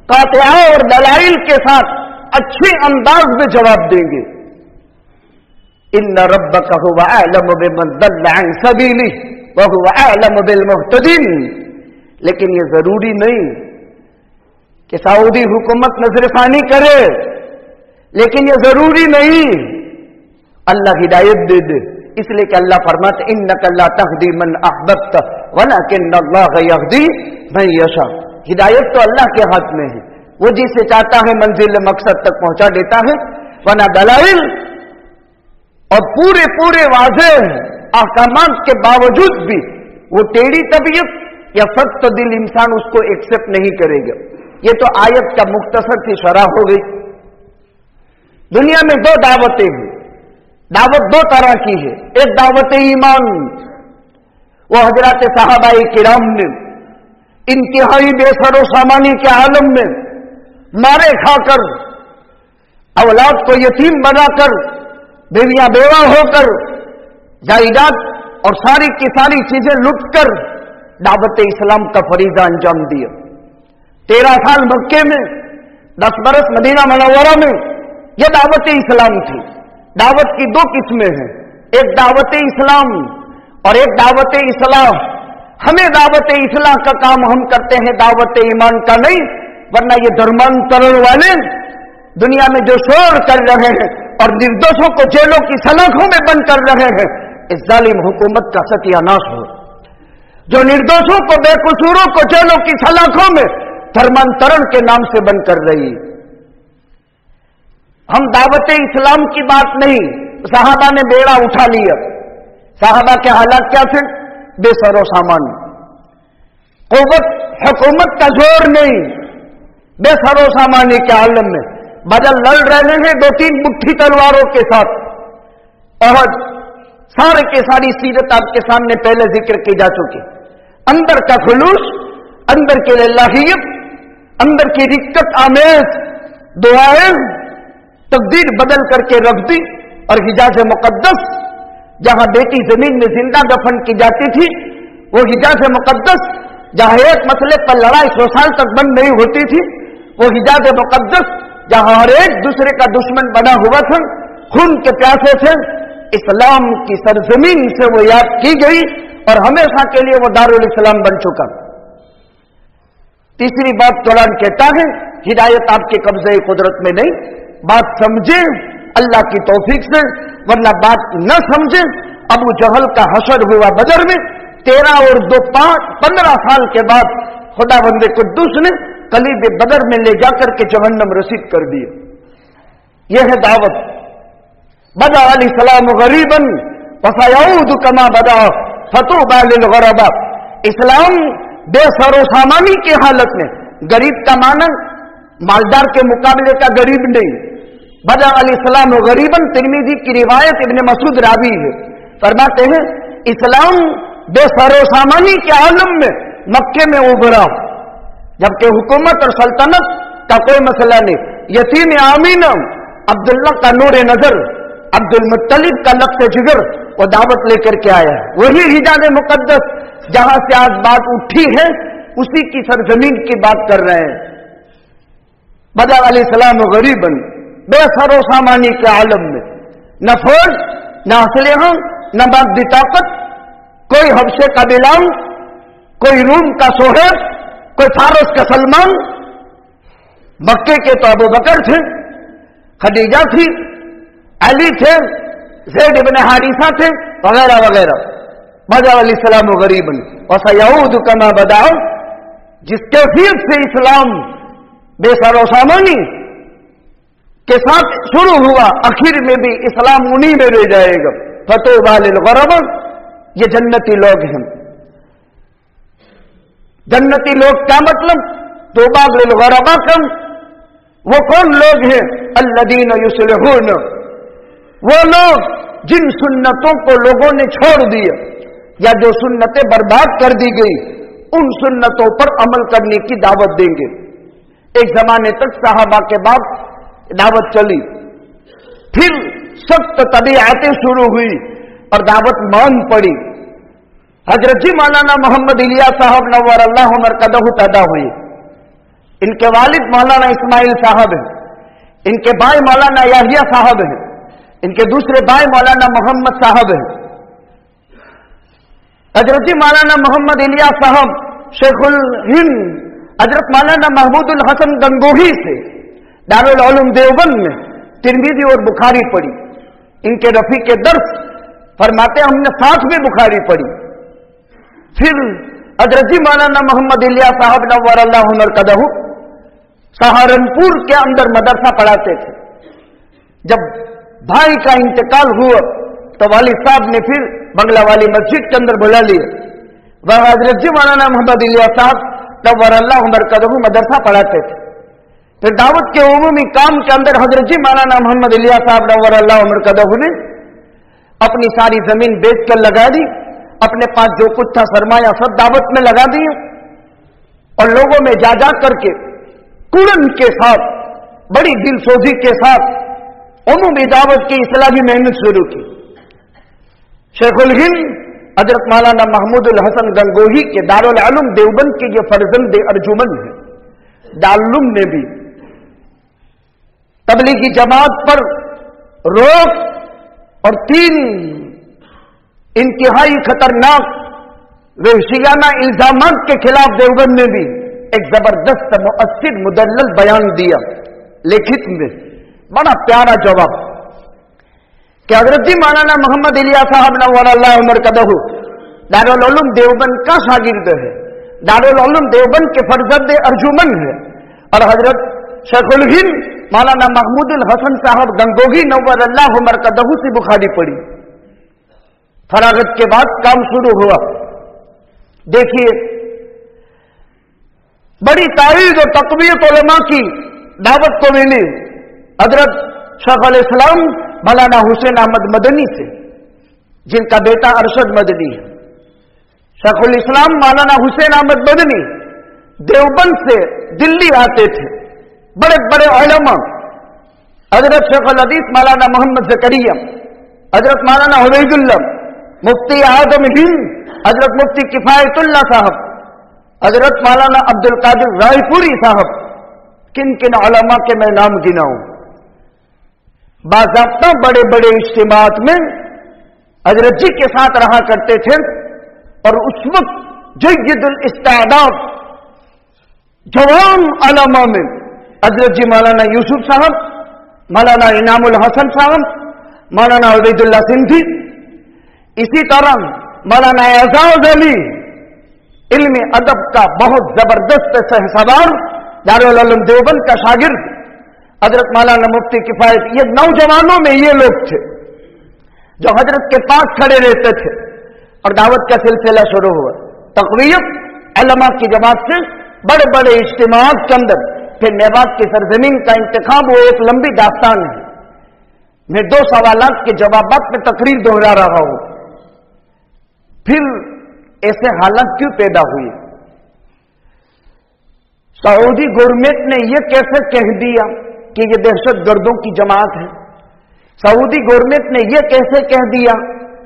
कातिया और दलाइल के साथ अच्छे अंदाज में जवाब देंगे। इन्ना रब्बका हुवा अअलमु बिमन दल्ला अन सबीलिही व हुवा अअलमु बिल मुहतदीन। लेकिन ये जरूरी नहीं कि सऊदी हुकूमत नजरसानी करे, लेकिन ये जरूरी नहीं अल्लाह हिदायत दे दे, इसलिए कि अल्लाह फरमाते इन्नका ला तहदी मन अहबब्त वलाकिन्न अल्लाह यहदी मन यशा। हिदायत तो अल्लाह के हाथ में है, वो जिसे चाहता है मंजिल मकसद तक पहुंचा देता है। वरना दलाइल और पूरे पूरे वाज़ेह अहकामात के बावजूद भी वो टेढ़ी तबीयत या सख्त दिल इंसान उसको एक्सेप्ट नहीं करेगा। ये तो आयत का मुख्तसर सी शरह हो गई। दुनिया में दो दावतें हैं, दावत दो तरह की है। एक दावत ईमान, वो हजरत सहाबाए किराम ने इंतहाई बेसरो सामानी के आलम में मारे खाकर, औलाद को यतीम बनाकर, बेवियां बेवा होकर, जायदाद और सारी की सारी चीजें लुट कर दावत इस्लाम का फरीजा अंजाम दिया। 13 साल मक्के में, 10 बरस मदीना मनव्वरा में यह दावत इस्लाम थी। दावत की दो किस्में हैं, एक दावत इस्लाम और एक दावत इस्लाह। हमें दावत इस्लाह का काम हम करते हैं, दावत ईमान का नहीं। वरना ये धर्मांतरण वाले दुनिया में जो शोर कर रहे हैं और निर्दोषों को जेलों की सलाखों में बंद कर रहे हैं, इस जालिम हुकूमत का सत्यानाश हो। जो निर्दोषों को, बेकसूरों को जेलों की सलाखों में धर्मांतरण के नाम से बंद कर रही। हम दावत इस्लाम की बात नहीं, साहबा ने बेड़ा उठा लिया। साहबा के हालात क्या थे? बेसरो सामान, कुव्वत हुकूमत का जोर नहीं, बेसरो सामानी के आलम में बदल लड़ रहे हैं 2-3 मुट्ठी तलवारों के साथ। और सारे के सारी सीरत आपके सामने पहले जिक्र की जा चुकी। अंदर का खुलूस, अंदर की लाहियत, अंदर की रिक्कत आमेज दुआएं तकदीर बदल करके रख दी। और हिजाज मुकद्दस, जहां बेटी जमीन में जिंदा दफन की जाती थी, वो हिजाज मुकद्दस जहां एक मसले पर लड़ाई 100 साल तक बंद नहीं होती थी, वो हिजाज मुकद्दस जहां हर एक दूसरे का दुश्मन बना हुआ था, खून के प्यासे थे, इस्लाम की सरजमीन से वो याद की गई और हमेशा के लिए वो दारुल इस्लाम बन चुका। तीसरी बात कुरान कहता है, हिदायत आपके कब्जे कुदरत में नहीं, बात समझे अल्लाह की तौफीक से, वरना बात न समझे। अबू जहल का हशर हुआ बदर में, 13 और 2 15 साल के बाद खुदावंद कुद्दूस ने कलीब बदर में ले जाकर के जहन्नम रसीद कर दिए। यह है दावत। बदा अलैहिस्सलाम गरीबन फसयऊद कमा बदा फतूबा लिल गुरबा। इस्लाम बेसरो सामानी की हालत में, गरीब का मानन मालदार के मुकाबले का गरीब नहीं, बदा अल-इस्लाम गरीबन, तिर्मिज़ी की रिवायत इब्न मसूद रावी है, फरमाते हैं इस्लाम बेसरो सामानी के आलम में मक्के में उभरा, जबकि हुकूमत और सल्तनत का कोई मसला नहीं। यतीम आमीना अब्दुल्ला का नूर नजर, अब्दुल मुत्तलिब का लफ्ज़ जिगर, वो दावत लेकर के आया है। वही हिजाज़ मुक़द्दस जहां से आज बात उठी है, उसी की सरजमीन की बात कर रहे हैं। बदा अलैहिस्सलाम गरीबन, बेसरो सामानी के आलम में न फौज, न असलहा, न मादी ताकत, कोई हबशे का बिलाल, कोई रूम का सोहेब, कोई फारस का सलमान। मक्के के तो अबू बकर थे, खदीजा थी, अली थे, ज़ैद इब्न हारिसा थे, वगैरह वगैरह। बदा अलैहिस्सलाम गरीबन और सयऊद कमा बदाओ, जिस कैफियत से इस्लाम बेसरो सामानी के साथ शुरू हुआ, आखिर में भी इस्लाम उन्हीं में रह जाएगा। फतूबा लिल गुरबा, ये जन्नती लोग हैं। जन्नती लोग क्या मतलब? तौबा लिल गुरबा कम, वो कौन लोग हैं? अल्लदीन युस्लिहून, वो लोग जिन सुन्नतों को लोगों ने छोड़ दिया या जो सुन्नतें बर्बाद कर दी गई, उन सुन्नतों पर अमल करने की दावत देंगे। एक जमाने तक सहाबा के बाद दावत चली, फिर सख्त तबीयतें शुरू हुई और दावत मान पड़ी। हजरत जी मौलाना मोहम्मद इलियास साहब नव्वर अल्लाह मरकदहु पैदा हुए। इनके वालिद मौलाना इस्माइल साहब हैं, इनके भाई मौलाना याहिया साहब हैं, इनके दूसरे भाई मौलाना मोहम्मद साहब हैं। हजरत जी मौलाना मोहम्मद इलियास साहब शेखुल हिंद हजरत मौलाना महमूदुल हसन गंगोही से दारुल उलूम देवबंद में तिरमिज़ी और बुखारी पढ़ी। इनके रफी के दर्स फरमाते हमने साथ में बुखारी पढ़ी। फिर हजरत जी मौलाना मोहम्मद इलियास साहब नव्वर अल्लाह मरकदहु सहारनपुर के अंदर मदरसा पढ़ाते थे। जब भाई का इंतकाल हुआ तो वालिद साहब ने फिर बंगला वाली मस्जिद के अंदर बुला लिया। वह हजरत जी मौलाना मोहम्मद इलियास साहब नव्वर अल्लाह मरकदहु मदरसा पढ़ाते थे। फिर दावत के उमूमी काम के अंदर हजरत जी मौलाना मोहम्मद इलियास साहब नव्वर अल्लाह मरकदहु ने अपनी सारी जमीन बेच कर लगा दी, अपने पास जो कुछ था सरमाया सब दावत में लगा दिए और लोगों में जा जा करके कुरन के साथ, बड़ी दिलसोजी के साथ उमूमी दावत की इस्लाही मेहनत शुरू की। शेखुल हिंद हजरत मौलाना महमूदुल हसन गंगोही के दारुल उलूम देवबंद के ये फर्जंद अर्जुमन है। दारुल ने भी तबलीगी जमात पर रोक और 3 इंतहाई खतरनाक वहशियाना इल्जामात के खिलाफ देवबंद ने भी एक जबरदस्त मुअस्सिर मुदल्लल बयान दिया लिखित में। बड़ा प्यारा जवाब कि हजरत जी मौलाना मोहम्मद इलियास साहब नव्वर अल्लाह मरकदहु दारुल उलूम देवबंद का शागिर्द है, दारुल उलूम देवबंद के फर्जंद अर्जुमन है। और हजरत शेखुल हिंद मौलाना महमूदुल हसन साहब गंगोही नव्वर अल्लाह मरकदहु से बुखारी पढ़ी। फरागत के बाद काम शुरू हुआ। देखिए, बड़ी तारीफ और तक़वियत उलमा की दावत को मिली हजरत शेख अल-इस्लाम मौलाना हुसैन अहमद मदनी से, जिनका बेटा अरशद मदनी है। शेखुल इस्लाम मौलाना हुसैन अहमद मदनी देवबंद से दिल्ली आते थे। बड़े बड़े उलमा हजरत शेख अल हदीस मौलाना मोहम्मद ज़करिया, हजरत मौलाना हुवैजुल्लाह, मुफ्ती आदम हिंद, हजरत मुफ्ती किफायतुल्लाह साहब, हजरत मौलाना अब्दुल कादिर रायपुरी साहब, किन किन उलमा के मैं नाम गिनाऊं। बाज़ाब्ता बड़े बड़े इज्तिमात में हजरत जी के साथ रहा करते थे और उस वक्त जय्यदुल इस्तादाद जवान उलमा में हजरत जी मौलाना यूसुफ साहब, मौलाना इनामुल हसन साहब, मौलाना उबैदुल्लाह सिंधी, इसी तरह मौलाना एजाज अली, इल्म अदब का बहुत जबरदस्त सहसवार, दारुल उलूम देवबंद का शागिर्द, हजरत मौलाना मुफ्ती किफायत। ये नौजवानों में ये लोग थे जो हजरत के पास खड़े रहते थे और दावत का सिलसिला शुरू हुआ। तक़वियत उलमा की जमात से बड़े बड़े इज्तिमात के अंदर फिर मेवात की सरजमीन का इंतखाब, वो एक लंबी दास्तान है। मैं 2 सवालात के जवाबात में तकरीर दोहरा रहा हूं। फिर ऐसे हालात क्यों पैदा हुए? सऊदी गवर्नमेंट ने यह कैसे कह दिया कि यह दहशतगर्दों की जमात है? सऊदी गवर्नमेंट ने यह कैसे कह दिया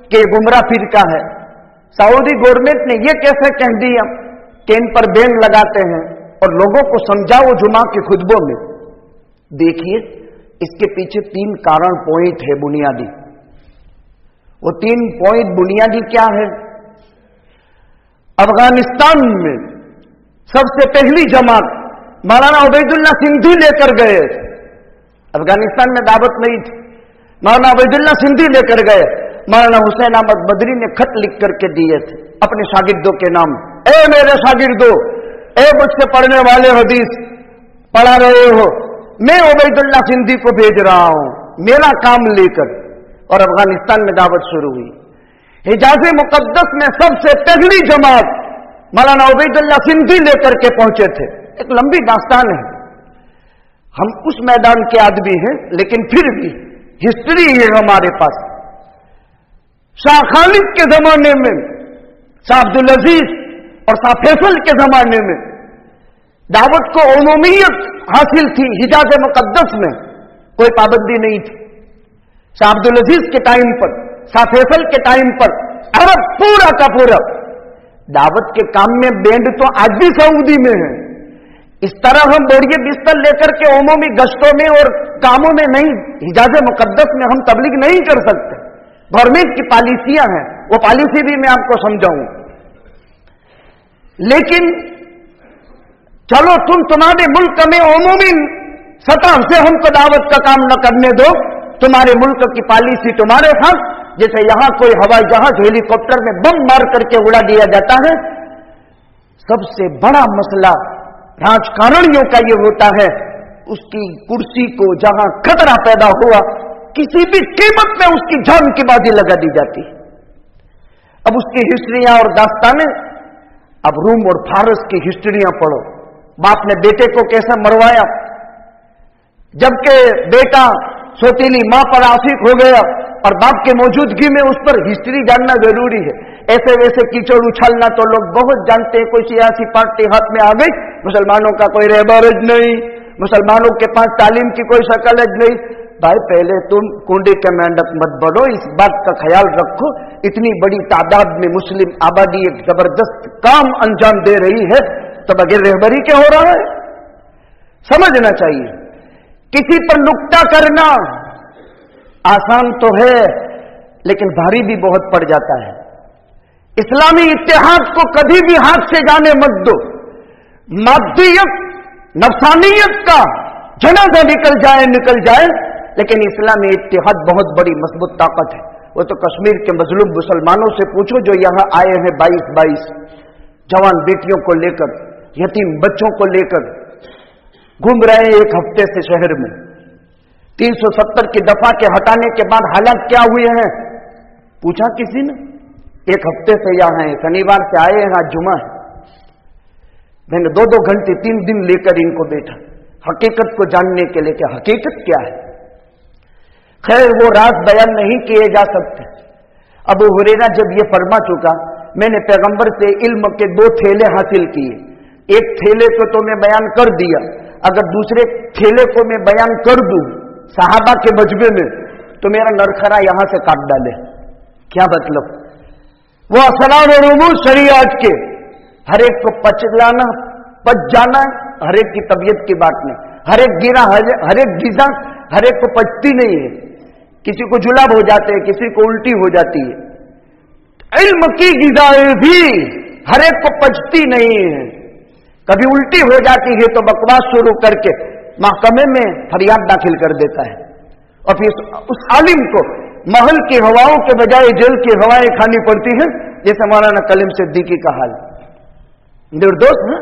कि यह गुमराह फिरका है? सऊदी गवर्नमेंट ने यह कैसे कह दिया कि इन पर बैन लगाते हैं और लोगों को समझाओ जुमा के खुतबों में? देखिए, इसके पीछे 3 कारण पॉइंट है बुनियादी। वो 3 पॉइंट बुनियादी क्या है? अफगानिस्तान में सबसे पहली जमात मौलाना उबैदुल्ला सिंधी लेकर गए थे। अफगानिस्तान में दावत नहीं थी, मौलाना उबैदुल्ला सिंधी लेकर गए। मौलाना हुसैन अहमद बदरी ने खत लिख करके दिए थे अपने शागिर्दों के नाम। ए मेरे शागिर्दों, ए मुझसे पढ़ने वाले हदीस पढ़ा रहे हो, मैं उबैदुल्ला सिंधी को भेज रहा हूं मेरा काम लेकर। और अफगानिस्तान में दावत शुरू हुई। हिजाज मुकद्दस में सबसे पहली जमात मौलाना उबैदुल्ला सिंधी लेकर के पहुंचे थे। एक लंबी दास्तान है, हम उस मैदान के आदमी हैं, लेकिन फिर भी हिस्ट्री है हमारे पास। शाह खालिद के जमाने में, शाह अब्दुल अजीज और शाह फैसल के जमाने में दावत को उमूमियत हासिल थी। हिजाज मुकद्दस में कोई पाबंदी नहीं थी। शाह अब्दुल अजीज के टाइम पर, शाह फैसल के टाइम पर अरब पूरा का पूरा दावत के काम में बैंड तो आज भी सऊदी में है। इस तरह हम बोरिए बिस्तर लेकर के उमूमी गश्तों में और कामों में नहीं, हिजाज मुकद्दस में हम तबलीग नहीं कर सकते। गवर्नमेंट की पॉलिसियां हैं, वो पॉलिसी भी मैं आपको समझाऊं। लेकिन चलो तुम्हारे मुल्क में उमूमी सतह से हमको दावत का काम न करने दो, तुम्हारे मुल्क की पॉलिसी तुम्हारे साथ। जैसे यहां कोई हवाई जहाज हेलीकॉप्टर में बम मार करके उड़ा दिया जाता है। सबसे बड़ा मसला राजकारणियों का यह होता है, उसकी कुर्सी को जहां खतरा पैदा हुआ, किसी भी कीमत में उसकी जान की बाजी लगा दी जाती। अब उसकी हिस्ट्रियां और दास्तानें, अब रूम और फारस की हिस्ट्रियां पढ़ो। बाप ने बेटे को कैसे मरवाया, जबकि बेटा सौतीली मां पर आशिक हो गया और बाप के मौजूदगी में उस पर हिस्ट्री जानना जरूरी है। ऐसे वैसे कीचड़ उछालना तो लोग बहुत जानते हैं। कोई सियासी पार्टी हाथ में आ गई, मुसलमानों का कोई रहबरज नहीं, मुसलमानों के पास तालीम की कोई शक्ल नहीं। भाई पहले तुम कुंडे के मेंढक मत बनो, इस बात का ख्याल रखो। इतनी बड़ी तादाद में मुस्लिम आबादी एक जबरदस्त काम अंजाम दे रही है, तो बगैर रहबरी के हो रहा है? समझना चाहिए। किसी पर नुक्ता करना आसान तो है, लेकिन भारी भी बहुत पड़ जाता है। इस्लामी इत्तेहाद को कभी भी हाथ से जाने मत दो। मादियत, नफसानियत का जनाजा निकल जाए, लेकिन इस्लामी इत्तेहाद बहुत बड़ी मजबूत ताकत है। वो तो कश्मीर के मजलूम मुसलमानों से पूछो जो यहां आए हैं 22 जवान बेटियों को लेकर, यतीम बच्चों को लेकर घूम रहे हैं एक हफ्ते से शहर में। 370 की दफा के हटाने के बाद हालात क्या हुए हैं पूछा किसी ने? एक हफ्ते से यहां है, शनिवार से आए हैं, आज जुमा है। मैंने 2-2 घंटे 3 दिन लेकर इनको बैठा हकीकत को जानने के लिए कि हकीकत क्या है। खैर वो राज बयान नहीं किए जा सकते। अबू हुरैरा जब ये फरमा चुका, मैंने पैगंबर से इल्म के 2 थैले हासिल किए। एक थैले को तो मैं बयान कर दिया, अगर दूसरे थैले को मैं बयान कर दूं सहाबा के मजबे में, तो मेरा नरखरा यहां से काट डाले। क्या मतलब? वो असलाम और उमूर शरीयत के हर एक को पच जाना, हर एक की तबीयत की बात नहीं। हर एक गिरा, हर एक गिजा हर एक को पचती नहीं है। किसी को जुलाब हो जाते हैं, किसी को उल्टी हो जाती है। इल्म की गिजाएं भी हर एक को पचती नहीं है। कभी उल्टी हो जाती है तो बकवास शुरू करके महकमे में फरियाद दाखिल कर देता है, और फिर उस आलिम को महल की हवाओं के बजाय जेल की हवाएं खानी पड़ती हैं, जैसे मौलाना कलीम सिद्दीकी का हाल। निर्दोष है,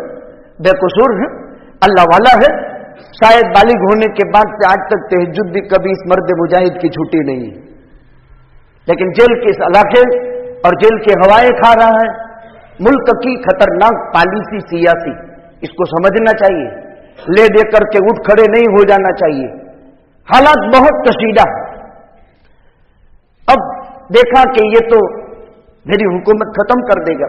बेकसूर है, अल्लाह वाला है। शायद बालिग होने के बाद से आज तक तहज्जुद भी कभी इस मर्द मुजाहिद की छुट्टी नहीं है, लेकिन जेल के इलाके और जेल की हवाएं खा रहा है। मुल्क की खतरनाक पॉलिसी सियासी, इसको समझना चाहिए। ले देकर के उठ खड़े नहीं हो जाना चाहिए। हालात बहुत कशीदा है, देखा कि ये तो मेरी हुकूमत खत्म कर देगा,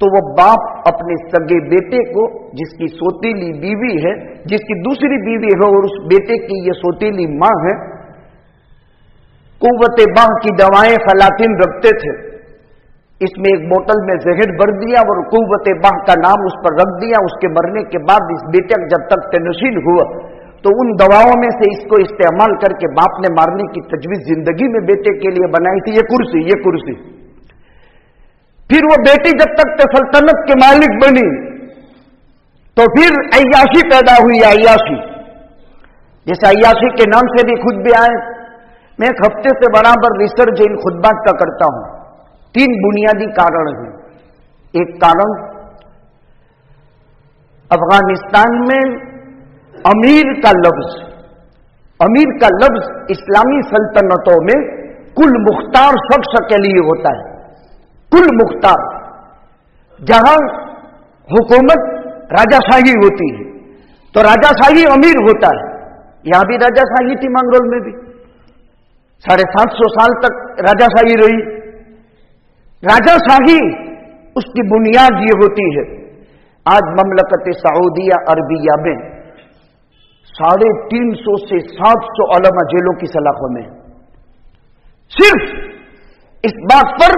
तो वो बाप अपने सगे बेटे को, जिसकी सौतीली बीवी है, जिसकी दूसरी बीवी है और उस बेटे की ये सौतीली मां है, कुव्वते बाह की दवाएं फलातिन रखते थे। इसमें एक बोतल में जहर भर दिया और कुव्वते बाह का नाम उस पर रख दिया। उसके मरने के बाद इस बेटे जब तक तनशील हुआ तो उन दवाओं में से इसको इस्तेमाल करके बाप ने मारने की तजवीज जिंदगी में बेटे के लिए बनाई थी। ये कुर्सी। फिर वो बेटी जब तक सल्तनत के मालिक बनी तो फिर अय्याशी पैदा हुई। अय्याशी, जैसे अय्याशी के नाम से भी खुद भी आए। मैं एक हफ्ते से बराबर रिसर्च इन खुतबात का करता हूं। 3 बुनियादी कारण हैं। एक कारण, अफगानिस्तान में अमीर का लफ्ज इस्लामी सल्तनतों में कुल मुख्तार शख्स के लिए होता है। कुल मुख्तार, जहां हुकूमत राजाशाही होती है तो राजाशाही अमीर होता है। यहां भी राजाशाही थी, मांगरोल में भी 750 साल तक राजाशाही रही। राजाशाही उसकी बुनियाद ये होती है। आज ममलकत सऊदिया अरबिया में 350 से 700 उलमा जेलों की सलाखों में, सिर्फ इस बात पर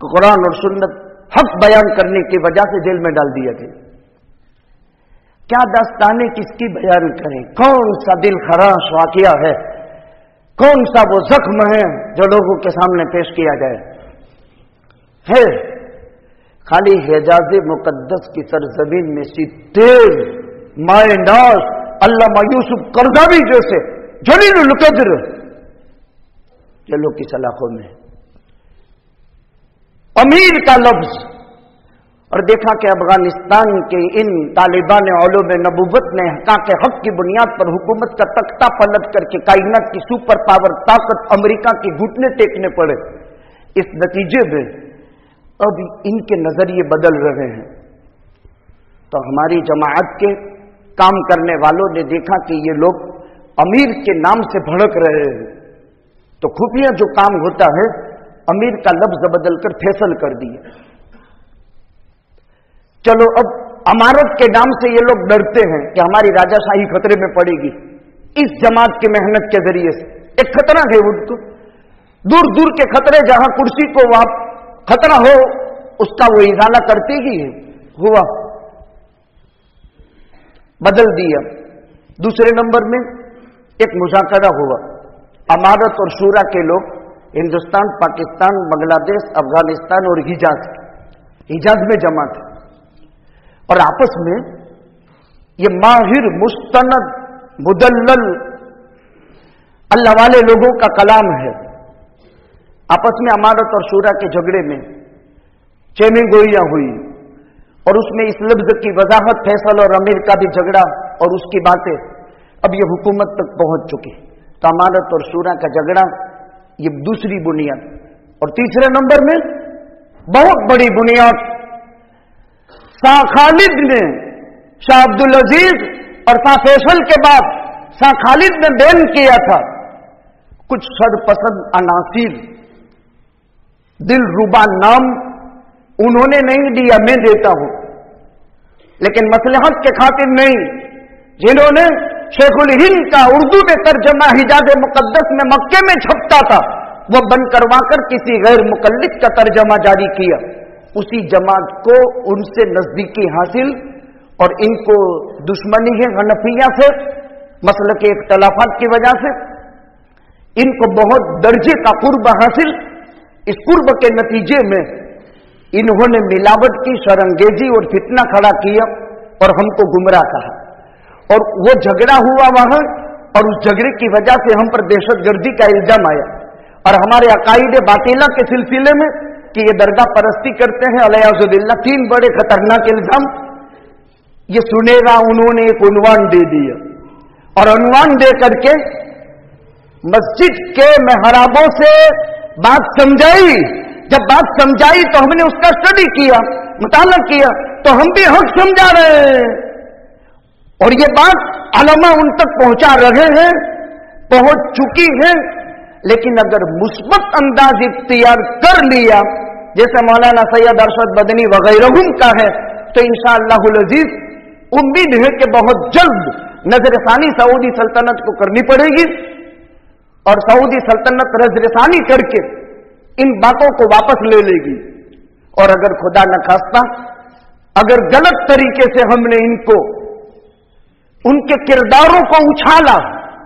कुरान और सुन्नत हक बयान करने की वजह से जेल में डाल दिया गया। क्या दास्तानें किसकी बयान करें? कौन सा दिल खराश वाकया है, कौन सा वो जख्म है जो लोगों के सामने पेश किया जाए? है खाली हिजाज मुकद्दस की सरजमीन में 70 माए नाज अल्लामा यूसुफ करदावी जैसे जलीलुल कद्र जेलों की सलाखों में अमीर का लफ्ज। और देखा कि अफगानिस्तान के इन तालिबान उलूम नबूवत ने हक़ हक की बुनियाद पर हुकूमत का तख्ता पलट करके कायनात की सुपर पावर ताकत अमेरिका के घुटने टेकने पड़े। इस नतीजे में अब इनके नजरिए बदल रहे हैं। तो हमारी जमाअत के काम करने वालों ने देखा कि ये लोग अमीर के नाम से भड़क रहे हैं, तो खुफिया जो काम होता है अमीर का लफ्ज बदलकर फैसल कर दिया। चलो अब अमारत के नाम से ये लोग डरते हैं कि हमारी राजाशाही खतरे में पड़ेगी। इस जमात की मेहनत के जरिए से एक खतरा है उनको, दूर दूर के खतरे, जहां कुर्सी को वहां खतरा हो उसका वो इजाला करते ही है। हुआ, बदल दिया। दूसरे नंबर में एक मुज़ाकरा हुआ। अमारत और शूरा के लोग हिंदुस्तान, पाकिस्तान, बांग्लादेश, अफगानिस्तान और हिजाज में जमा थे और आपस में ये माहिर मुस्तनद मुदल्लल अल्लाह वाले लोगों का कलाम है। आपस में अमारत और शूरा के झगड़े में चेमी गोइयां हुई और उसमें इस लफ्ज की वजाहत, फैसल और अमीर का भी झगड़ा और उसकी बातें अब ये हुकूमत तक पहुंच चुकी। तो अमारत और शूरा का झगड़ा ये दूसरी बुनियाद। और तीसरे नंबर में बहुत बड़ी बुनियाद, शाह खालिद ने, शाह अब्दुल अजीज और शाह फैसल के बाद शाह खालिद ने बैन किया था कुछ सरपसंद अनासिर, दिलरुबा नाम उन्होंने नहीं दिया, मैं देता हूं, लेकिन मसलहत के खातिर नहीं, जिन्होंने शेखुल हिंद का उर्दू में तर्जमा हिजाज मुकद्दस में मक्के में छपता था वो बंद करवाकर किसी गैर मुकल्लिद का तर्जमा जारी किया। उसी जमात को उनसे नजदीकी हासिल और इनको दुश्मनी है हनफिया से, मसले के इख्तलाफात की वजह से इनको बहुत दर्जे का कुर्ब हासिल। इस कुर्ब के नतीजे में इन्होंने मिलावट की, शरंगेजी और फितना खड़ा किया और हमको गुमराह कहा। और वो झगड़ा हुआ वहां और उस झगड़े की वजह से हम पर दहशतगर्दी का इल्जाम आया और हमारे अकाईद बातिला के सिलसिले में कि ये दरगाह परस्ती करते हैं अलयाजुबिल्लाह, 3 बड़े खतरनाक इल्जाम ये सुनेगा। उन्होंने एक उन्वान दे दिया और उन्वान दे करके मस्जिद के मेहराबों से बात समझाई। जब बात समझाई तो हमने उसका स्टडी किया, मुताला किया, तो हम भी हक समझा रहे हैं और ये बात उलमा उन तक पहुंचा रहे हैं, पहुंच चुकी है। लेकिन अगर मुस्बत अंदाज इख्तियार कर लिया, जैसे मौलाना सैयद अरशद बदनी वगैरह का है, तो इंशाअल्लाहुल अजीज उम्मीद है कि बहुत जल्द नजरसानी सऊदी सल्तनत को करनी पड़ेगी और सऊदी सल्तनत नजरसानी करके इन बातों को वापस ले लेगी। और अगर खुदा न खास्ता अगर गलत तरीके से हमने इनको उनके किरदारों को उछाला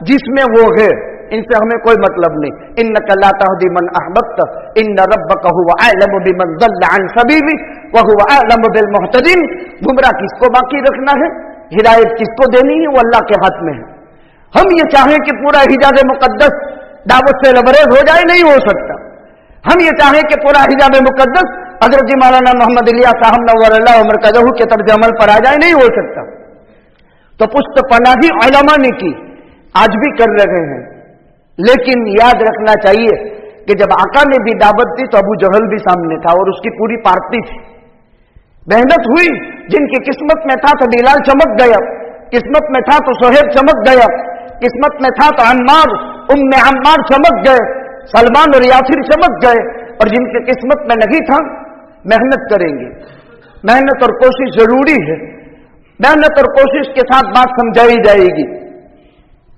जिसमें वो है, इनसे हमें कोई मतलब नहीं। इन्नका ला तहदी मन अहबब्ता इन्न रब्बका हुवा अअलमु बिमन दल्ला अन सबीली व हुवा अअलमु बिल मुहतदीन। गुमराह किसको बाकी रखना है, हिदायत किसको देनी है, वो अल्लाह के हाथ में है। हम ये चाहें कि पूरा हिजाब मुकद्दस दावत से लबरेज हो जाए, नहीं हो सकता। हम ये चाहें कि पूरा हिजाब मुकद्दस हजरत जी मौलाना मोहम्मद इलियास साहब नव्वरल्लाहु मरकज़हू के तर्ज अमल पर आ जाए, नहीं हो सकता। तो पुश्त पनाही उलमा ने की, आज भी कर रहे हैं। लेकिन याद रखना चाहिए कि जब आका ने भी दावत दी तो अबू जहल भी सामने था और उसकी पूरी पार्टी थी। मेहनत हुई, जिनकी किस्मत में था तो बिलाल चमक गया, किस्मत में था तो सोहेब चमक गया, किस्मत में था तो अम्मार उम्मे अम्मार चमक गए, सलमान और यासिर चमक गए। और जिनकी किस्मत में नहीं था, मेहनत करेंगे। मेहनत और कोशिश जरूरी है, मेहनत और कोशिश के साथ बात समझाई जाएगी।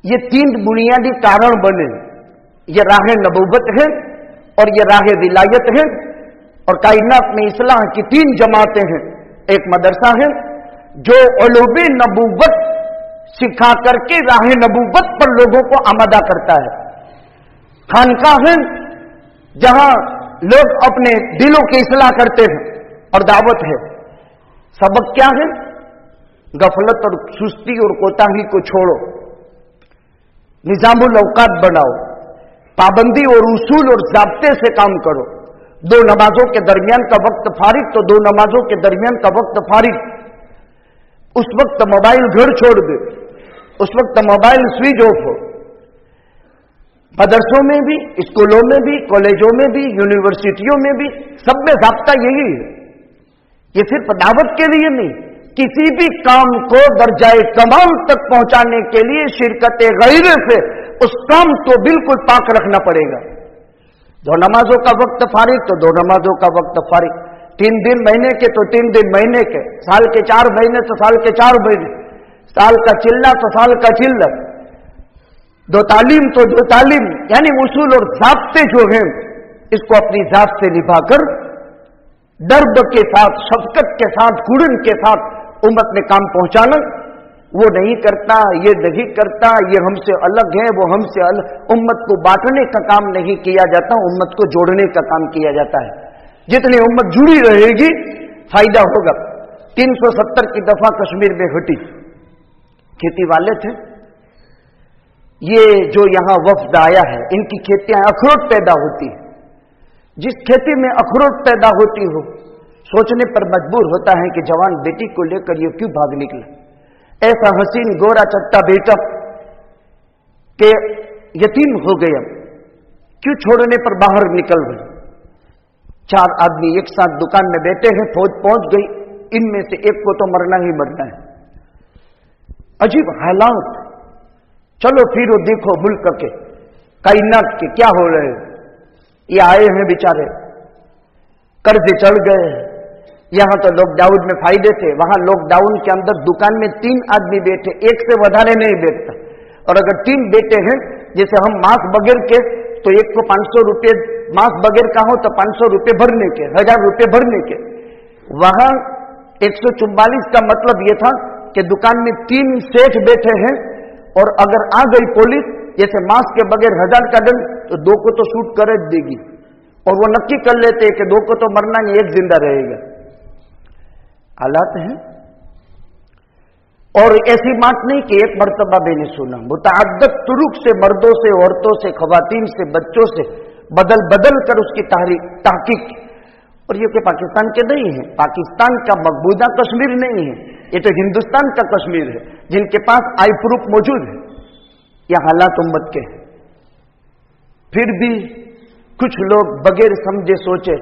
ये तीन बुनियादी कारण बने, ये राह नबूवत है और ये राह विलायत है। और कायनात में इस्लाह की तीन जमातें हैं। एक मदरसा है जो उलूम नबूवत सिखा करके राह नबूवत पर लोगों को आमादा करता है। खानकाह है जहां लोग अपने दिलों की इस्लाह करते हैं और दावत है। सबक क्या है? गफलत और सुस्ती और कोताही को छोड़ो, निजामुल औकात बनाओ, पाबंदी और उसूल और ज़ाब्ते से काम करो। दो नमाजों के दरमियान का वक्त फारिग तो दो नमाजों के दरमियान का वक्त फारिग, उस वक्त मोबाइल घर छोड़ दे, उस वक्त मोबाइल स्विच ऑफ हो। मदरसों में भी, स्कूलों में भी, कॉलेजों में भी, यूनिवर्सिटियों में भी, सब में ज़ाब्ता यही है। ये सिर्फ दावत के लिए नहीं, किसी भी काम को दर्जाए कमाल तक पहुंचाने के लिए शिरकत गैर से उस काम को बिल्कुल पाक रखना पड़ेगा। दो नमाजों का वक्त फारिग तो दो नमाजों का वक्त फारिग, 3 दिन महीने के तो 3 दिन महीने के, साल के 4 महीने तो साल के 4 महीने, साल का चिल्ला तो साल का चिल्ला, दो तालीम तो दो तालीम। यानी उसूल और ज़ाब्ते जो हैं इसको अपनी ज़ात से निभाकर दर्द के साथ, शफकत के साथ, कुड़न के साथ उम्मत में काम पहुंचाना। वो नहीं करता, ये नहीं करता, ये हमसे अलग है, वो हमसे अलग। उम्मत को बांटने का काम नहीं किया जाता, उम्मत को जोड़ने का काम किया जाता है। जितनी उम्मत जुड़ी रहेगी फायदा होगा। 370 की दफा कश्मीर में हटी, खेती वाले थे, ये जो यहां वफ्द आया है, इनकी खेतियां अखरोट पैदा होती है। जिस खेती में अखरोट पैदा होती हो, सोचने पर मजबूर होता है कि जवान बेटी को लेकर ये क्यों भाग निकला। ऐसा हसीन गोरा चट्टा बेटा के यतीम हो गया, क्यों छोड़ने पर बाहर निकल गए। 4 आदमी एक साथ दुकान में बैठे हैं, फौज पहुंच गई, इनमें से एक को तो मरना ही मरना है। अजीब हालात। चलो फिर वो देखो मुल्क के, कायनात के क्या हो रहे हैं। ये आए हैं बेचारे, कर्ज चढ़ गए। यहां तो लॉकडाउन में फायदे थे, वहां लॉकडाउन के अंदर दुकान में 3 आदमी बैठे, एक से વધારે नहीं बैठता। और अगर 3 बैठे हैं, जैसे हम मास्क बगैर के, तो एक को 500 रुपये मास्क बगैर का हो तो 500 रुपये भरने के, 1000 रुपये भरने के। वहां 144 का मतलब यह था कि दुकान में 3 सेठ बैठे हैं और अगर आ गई पुलिस, जैसे मास्क के बगैर 1000 का दंड, तो 2 को तो शूट कर देगी। और वो नक्की कर लेते कि 2 को तो मरना नहीं, 1 जिंदा रहेगा। हालात हैं। और ऐसी बात नहीं कि एक मर्तबा मैंने सुना, मुतअद्दिद तुरुक से, मर्दों से, औरतों से, खवातीन से, बच्चों से बदल बदल कर उसकी तहकीक। और ये कि पाकिस्तान के नहीं है, पाकिस्तान का मकबूजा कश्मीर नहीं है, ये तो हिंदुस्तान का कश्मीर है, जिनके पास आई प्रूफ मौजूद है। यह हालात उम्मत के हैं। फिर भी कुछ लोग बगैर समझे सोचे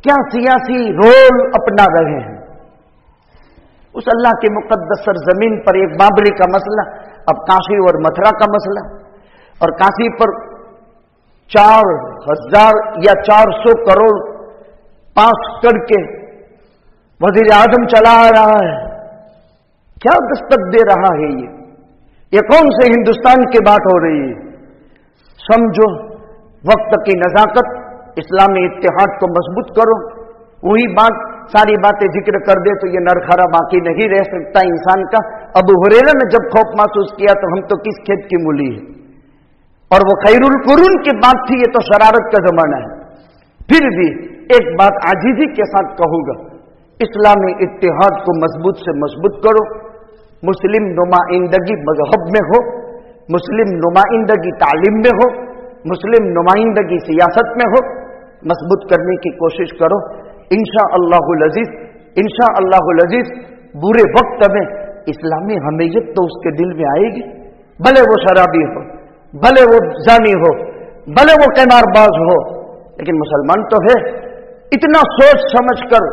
क्या सियासी रोल अपना रहे हैं। उस अल्लाह के मुकद्दस सरजमीन पर एक बाबरी का मसला, अब काशी और मथुरा का मसला, और काशी पर 4,000 या 400 करोड़ पास करके वजीर आजम चला आ रहा है। क्या दस्तक दे रहा है ये कौन से हिंदुस्तान की बात हो रही है? समझो, वक्त की नजाकत, इस्लामी इत्तेहाद को मजबूत करो। वही बात, सारी बातें जिक्र कर दे तो ये नरखरा बाकी नहीं रह सकता इंसान का। अबू हुरैरा ने जब खौफ महसूस किया तो हम तो किस खेत की मूली है, और वो खैरुल कुरून की बात थी, ये तो शरारत का जमाना है। फिर भी एक बात आजीजी के साथ कहूंगा, इस्लामी इत्तेहाद को मजबूत से मजबूत करो। मुस्लिम नुमाइंदगी मजहब में हो, मुस्लिम नुमाइंदगी तालीम में हो, मुस्लिम नुमाइंदगी सियासत में हो, मजबूत करने की कोशिश करो। इंशाअल्लाहुल अजीज, इंशाअल्लाहुल अजीज, बुरे वक्त में इस्लामी हमीयत तो उसके दिल में आएगी, भले वो शराबी हो, भले वो जानी हो, भले वो कैमारबाज हो, लेकिन मुसलमान तो है। इतना सोच समझकर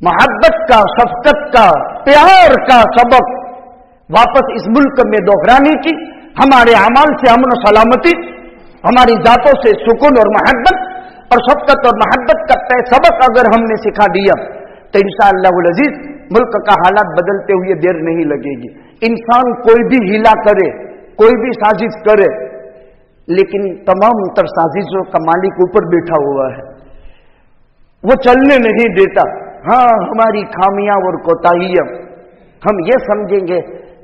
मोहब्बत का, शफकत का, प्यार का सबक वापस इस मुल्क में दोहराने की, हमारे अमाल से अमन सलामती, हमारी जातों से सुकून और मोहब्बत और शफकत और मोहब्बत का तय सबक अगर हमने सिखा दिया तो इंशाअल्लाहुल अजीज मुल्क का हालात बदलते हुए देर नहीं लगेगी। इंसान कोई भी हिला करे, कोई भी साजिश करे, लेकिन तमाम तर साजिशों का मालिक ऊपर बैठा हुआ है, वो चलने नहीं देता। हाँ, हमारी खामियां और कोताहियां हम ये समझेंगे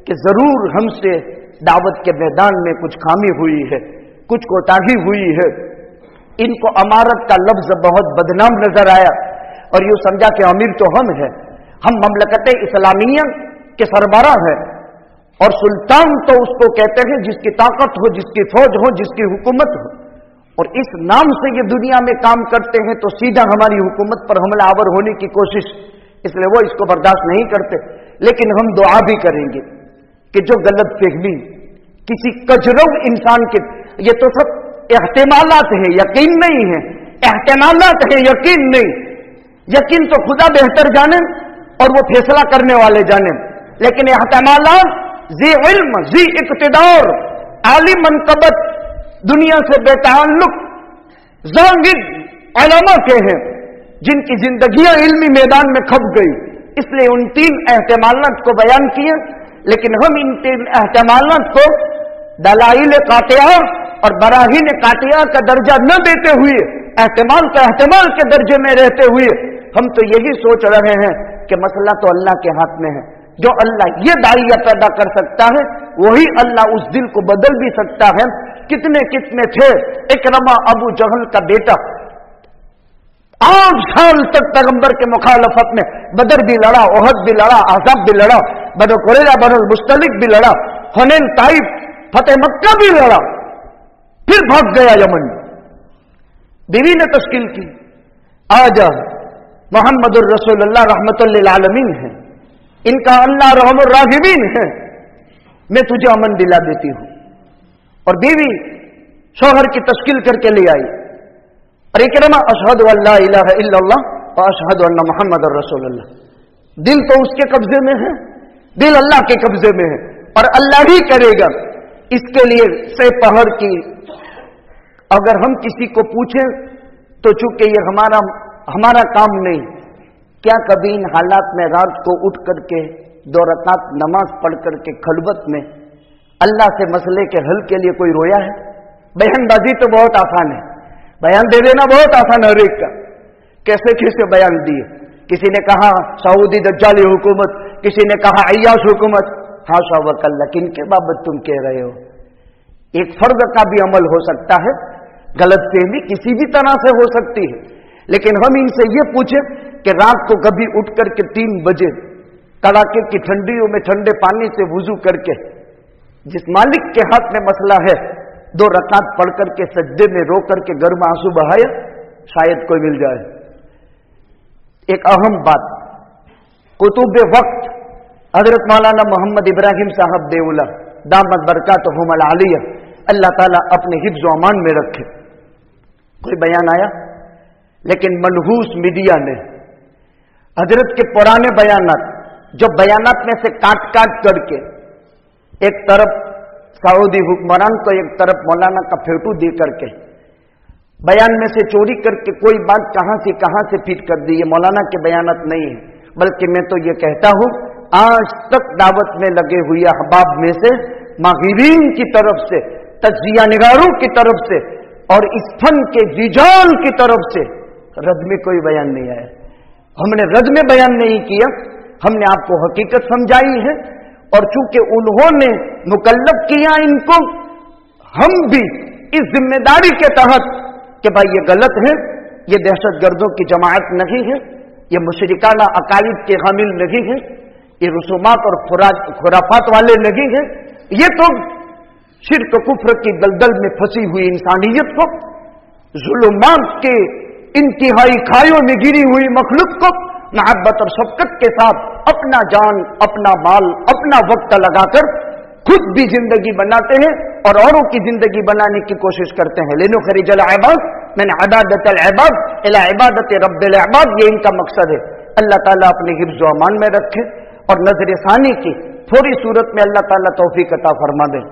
कि जरूर हमसे दावत के मैदान में कुछ खामी हुई है, कुछ कोताही हुई है। इनको अमारत का लफ्ज बहुत बदनाम नजर आया और यूं समझा कि अमीर तो हम हैं, हम ममलकत इस्लामिया के सरबराह हैं, और सुल्तान तो उसको कहते हैं जिसकी ताकत हो, जिसकी फौज हो, जिसकी हुकूमत हो। और इस नाम से ये दुनिया में काम करते हैं तो सीधा हमारी हुकूमत पर हमलावर होने की कोशिश, इसलिए वो इसको बर्दाश्त नहीं करते। लेकिन हम दुआ भी करेंगे कि जो गलत फहमी किसी कजरव इंसान के, ये तो सब एहतिमालात है, यकीन नहीं है, एहतिमालात है, यकीन नहीं। यकीन तो खुदा बेहतर जाने और वो फैसला करने वाले जाने, लेकिन एहतिमालात जी इल्म, जी इक्तिदार, आली मनकबत, दुनिया से बेताल्लुक जाहिद उलमा के हैं जिनकी जिंदगियां इल्मी मैदान में खप गई। इसलिए उन 3 एहतिमालात को बयान किए, लेकिन हम इन 3 एहतिमालात को दलाइल कातिया और बराहीन कातिया का दर्जा न देते हुए, एहतिमाल का एहतिमाल के दर्जे में रहते हुए, हम तो यही सोच रहे हैं कि मसला तो अल्लाह के हाथ में है। जो अल्लाह ये दाइया पैदा कर सकता है, वही अल्लाह उस दिल को बदल भी सकता है। कितने कितने थे, इकरमा अबू जहल का बेटा 8 साल तक पैगंबर के मुखालफत में बदर भी लड़ा, ओहद भी लड़ा, आज़ाब भी लड़ा, बदर कुरैज़ा, बदर मुस्तलिक भी लड़ा, हुनैन, ताइफ, फतेह मक्का भी लड़ा, फिर भाग गया यमन। बीवी ने तश्कील की, आजा मोहम्मदुर रसूलुल्लाह रहमतुल लिल आलमीन है, इनका अल्लाह रहमुर राहिमीन है, मैं तुझे अमन दिला देती हूं। और बीवी शौहर की तश्कील करके ले आई, और इकरमा अशहदु अल्ला इलाहा इल्लल्लाह व अशहदु अन्ना मुहम्मदुर रसूलुल्लाह। दिल तो उसके कब्जे में है, दिल अल्लाह के कब्जे में है, और अल्लाह ही करेगा। इसके लिए से पहर की अगर हम किसी को पूछें तो चूंकि ये हमारा काम नहीं, क्या कभी इन हालात में रात को उठ करके 2 रकात नमाज पढ़ करके खलवत में अल्लाह से मसले के हल के लिए कोई रोया है? बयानबाजी तो बहुत आसान है, बयान दे देना बहुत आसान है हर एक का। कैसे कैसे बयान दिए, किसी ने कहा सऊदी दज्जाली हुकूमत, किसी ने कहा अय्याश हुकूमत। हाशा वकल्ला, किनके बाबत तुम कह रहे हो? एक फर्द का भी अमल हो सकता है, गलतफहमी किसी भी तरह से हो सकती है, लेकिन हम इनसे ये पूछे कि रात को कभी उठ करके 3 बजे कड़ाके की ठंडियों में ठंडे पानी से वुजू करके जिस मालिक के हाथ में मसला है 2 रकात पढ़ करके सज्जे में रो करके घर में आंसू बहाया, शायद कोई मिल जाए। एक अहम बात, कुतुब वक्त हजरत मौलाना मोहम्मद इब्राहिम साहब देउला दामत बरकातहुमुल आलिया, अल्लाह ताला अपने हिफ्ज़ व अमान में रखे, कोई बयान आया, लेकिन मनहूस मीडिया ने हजरत के पुराने बयानात, जो बयानात में से काट काट करके एक तरफ सऊदी हुक्मरान को एक तरफ मौलाना का फेटू दे करके बयान में से चोरी करके कोई बात कहां से फिट कर दी। ये मौलाना के बयानत नहीं है, बल्कि मैं तो ये कहता हूं आज तक दावत में लगे हुए अहबाब में से माहिरीन की तरफ से, तज्जिया निगारों की तरफ से और इस फन के रिजाल की तरफ से रद में कोई बयान नहीं आया। हमने रद में बयान नहीं किया, हमने आपको हकीकत समझाई है और चूंकि उन्होंने मुकल्लफ किया इनको, हम भी इस जिम्मेदारी के तहत कि भाई ये गलत है, ये दहशतगर्दों की जमात नहीं है, ये मुशरिकाना अकायद के हामिल नहीं है, ये रसूमात और खुराफात वाले नहीं है, ये तो शिर्क कुफ्र की दलदल में फंसी हुई इंसानियत को, जुल्मात के इंतहाई खायों में गिरी हुई मखलूक को मोहब्बत और शफकत के साथ अपना जान, अपना माल, अपना वक्त लगाकर खुद भी जिंदगी बनाते हैं और औरों की जिंदगी बनाने की कोशिश करते हैं। लेनो खरीजल इबाद मैंने इबादत अल इबाद इला इबादत रब्बिल इबाद, ये इनका मकसद है। अल्लाह ताला अपने हिफ्ज़ व अमान में रखे और नजर सानी की थोड़ी सूरत में अल्लाह ताला तौफीक अता फरमा दे।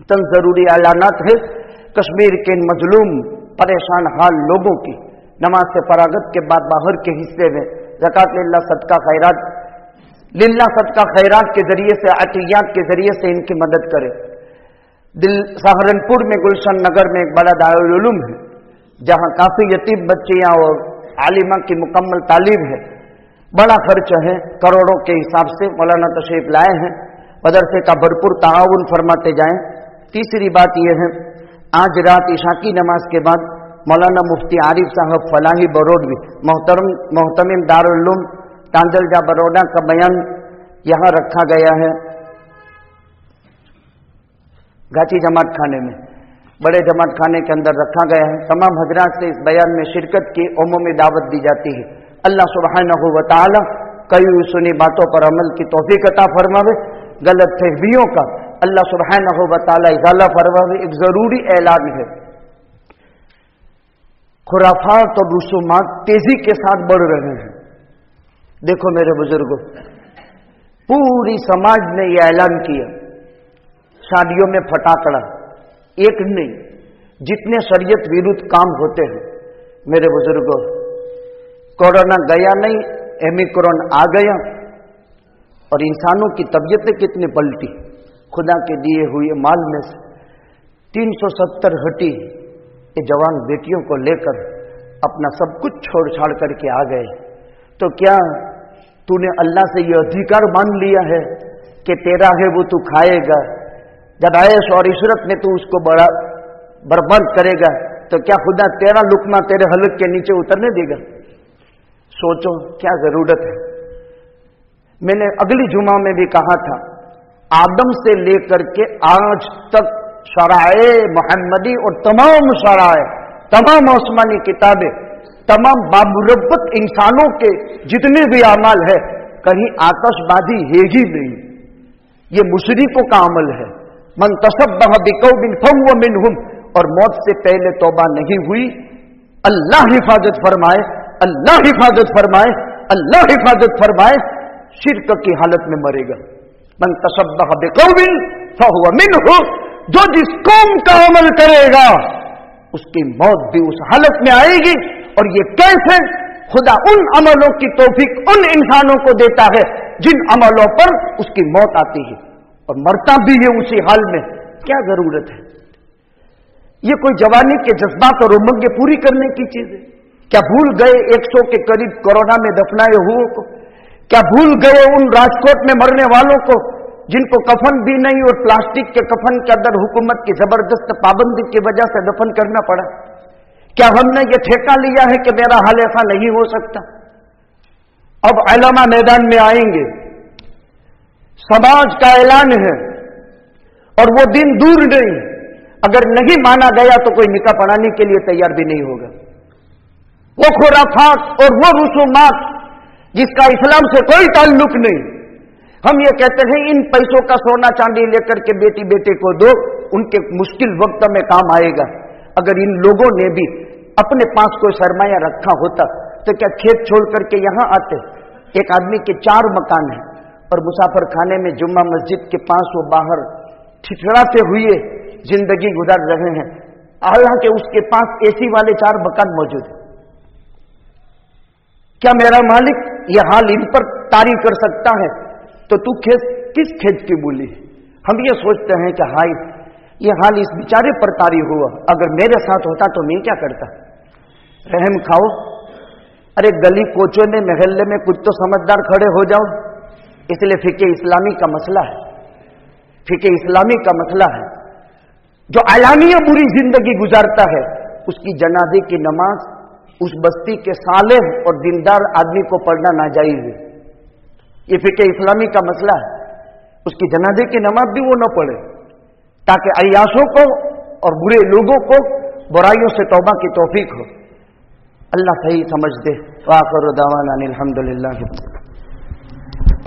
तन जरूरी ऐलानात है कश्मीर के इन मजलूम परेशान हाल लोगों की नमाज से फरागत के बाद बाहर के हिस्से में ज़कात लिल्लाह सदका खैरात के जरिए से, अतियात के जरिए से इनकी मदद करे। सहारनपुर में गुलशन नगर में एक बड़ा दारुल उलूम है जहां काफी यतीम बच्चियां और आलिमा की मुकम्मल तालीम है। बड़ा खर्च है, करोड़ों के हिसाब से मौलाना तशरीफ लाए हैं, मदरसे का भरपूर ताआवुन फरमाते जाएं। तीसरी बात यह है, आज रात इशा की नमाज के बाद मौलाना मुफ्ती आरिफ साहब फलाही बरोडवी मोहतमिम दारुल उलूम तांजलजा बरोडा का बयान यहां रखा गया है गाची जमात खाने में, बड़े जमात खाने के अंदर रखा गया है। तमाम हजरात से इस बयान में शिरकत की उमूमी दावत दी जाती है। अल्लाह सुब्हानहू व तआला कई सुनी बातों पर अमल की तौफीक अता फरमावे, गलत फहमियों का अल्लाह सुब्हानहू व तआला इज़ाला फरमावे। एक जरूरी ऐलान है, खुराफात और रुसूमात तेजी के साथ बढ़ रहे हैं। देखो मेरे बुजुर्गों, पूरी समाज ने यह ऐलान किया शादियों में फटाकड़ा एक नहीं, जितने शरीयत विरुद्ध काम होते हैं मेरे बुजुर्गों, कोरोना गया नहीं, ओमिक्रॉन आ गया और इंसानों की तबीयतें कितनी पलटी। खुदा के दिए हुए माल में से 370 हटी ये जवान बेटियों को लेकर अपना सब कुछ छोड़ छाड़ करके आ गए। तो क्या तूने अल्लाह से यह अधिकार मान लिया है कि तेरा है वो तू खाएगा, जब ऐश और इशरत में तू उसको बड़ा बर्बाद करेगा तो क्या खुदा तेरा लुकमा तेरे हलक के नीचे उतरने देगा? सोचो क्या जरूरत है। मैंने अगली जुमा में भी कहा था, आदम से लेकर के आज तक शराए मोहम्मदी और तमाम शराए, तमाम आसमानी किताबें, तमाम बामुरब्बत इंसानों के जितने भी अमाल है, कहीं आतशबाजी है ही नहीं। ये मुशरिकों का अमल है। मन तशब्बह बिकौमिन फहुव मिनहुम, और मौत से पहले तौबा नहीं हुई। अल्लाह हिफाजत फरमाए, अल्लाह हिफाजत फरमाए, अल्लाह हिफाजत फरमाए, शिर्क की हालत में मरेगा। मन तशब्बह बिकौमिन फहुव मिनहुम, जो जिस कौम का अमल करेगा उसकी मौत भी उस हालत में आएगी। और ये कैसे? खुदा उन अमलों की तौफीक उन इंसानों को देता है जिन अमलों पर उसकी मौत आती है और मरता भी है उसी हाल में। क्या जरूरत है? ये कोई जवानी के जज्बात और उमंगें पूरी करने की चीज है? क्या भूल गए 100 के करीब कोरोना में दफनाए हुओं को? क्या भूल गए उन राजकोट में मरने वालों को जिनको कफन भी नहीं और प्लास्टिक के कफन के अंदर हुकूमत की जबरदस्त पाबंदी की वजह से दफन करना पड़ा? क्या हमने ये ठेका लिया है कि मेरा हाल ऐसा नहीं हो सकता? अब उलमा मैदान में आएंगे, समाज का ऐलान है और वो दिन दूर नहीं, अगर नहीं माना गया तो कोई निकाह पढ़ाने के लिए तैयार भी नहीं होगा। वो खुराफात और वो रुसूमात जिसका इस्लाम से कोई ताल्लुक नहीं, हम ये कहते हैं इन पैसों का सोना चांदी लेकर के बेटी बेटे को दो, उनके मुश्किल वक्त में काम आएगा। अगर इन लोगों ने भी अपने पास कोई सरमाया रखा होता तो क्या खेत छोड़ करके यहां आते? एक आदमी के 4 मकान हैं और मुसाफिर खाने में जुम्मा मस्जिद के पास वो बाहर ठिठुराते हुए जिंदगी गुजार रहे हैं, हालांकि उसके पास एसी वाले 4 मकान मौजूद हैं। क्या मेरा मालिक यह हाल इन पर तारी कर सकता है? तो तू किस खेत की बोली? हम ये सोचते हैं कि हाय ये हाल इस बेचारे पर तारी हुआ, अगर मेरे साथ होता तो मैं क्या करता। रहम खाओ, अरे गली कोचों में महल्ले में कुछ तो समझदार खड़े हो जाओ। इसलिए फिके इस्लामी का मसला है, फिके इस्लामी का मसला है। जो आलामिया बुरी जिंदगी गुजारता है उसकी जनाजे की नमाज उस बस्ती के सालेह और दीनदार आदमी को पढ़ना नाजायज है। ये फिके इस्लामी का मसला है। उसकी जनाजे की नमाज भी वो न पढ़े ताकि अय्याशों को और बुरे लोगों को बुराइयों से तौबा की तौफीक हो। अल्लाह सही समझ दे। वाखिर दावाना अल्हम्दुलिल्लाह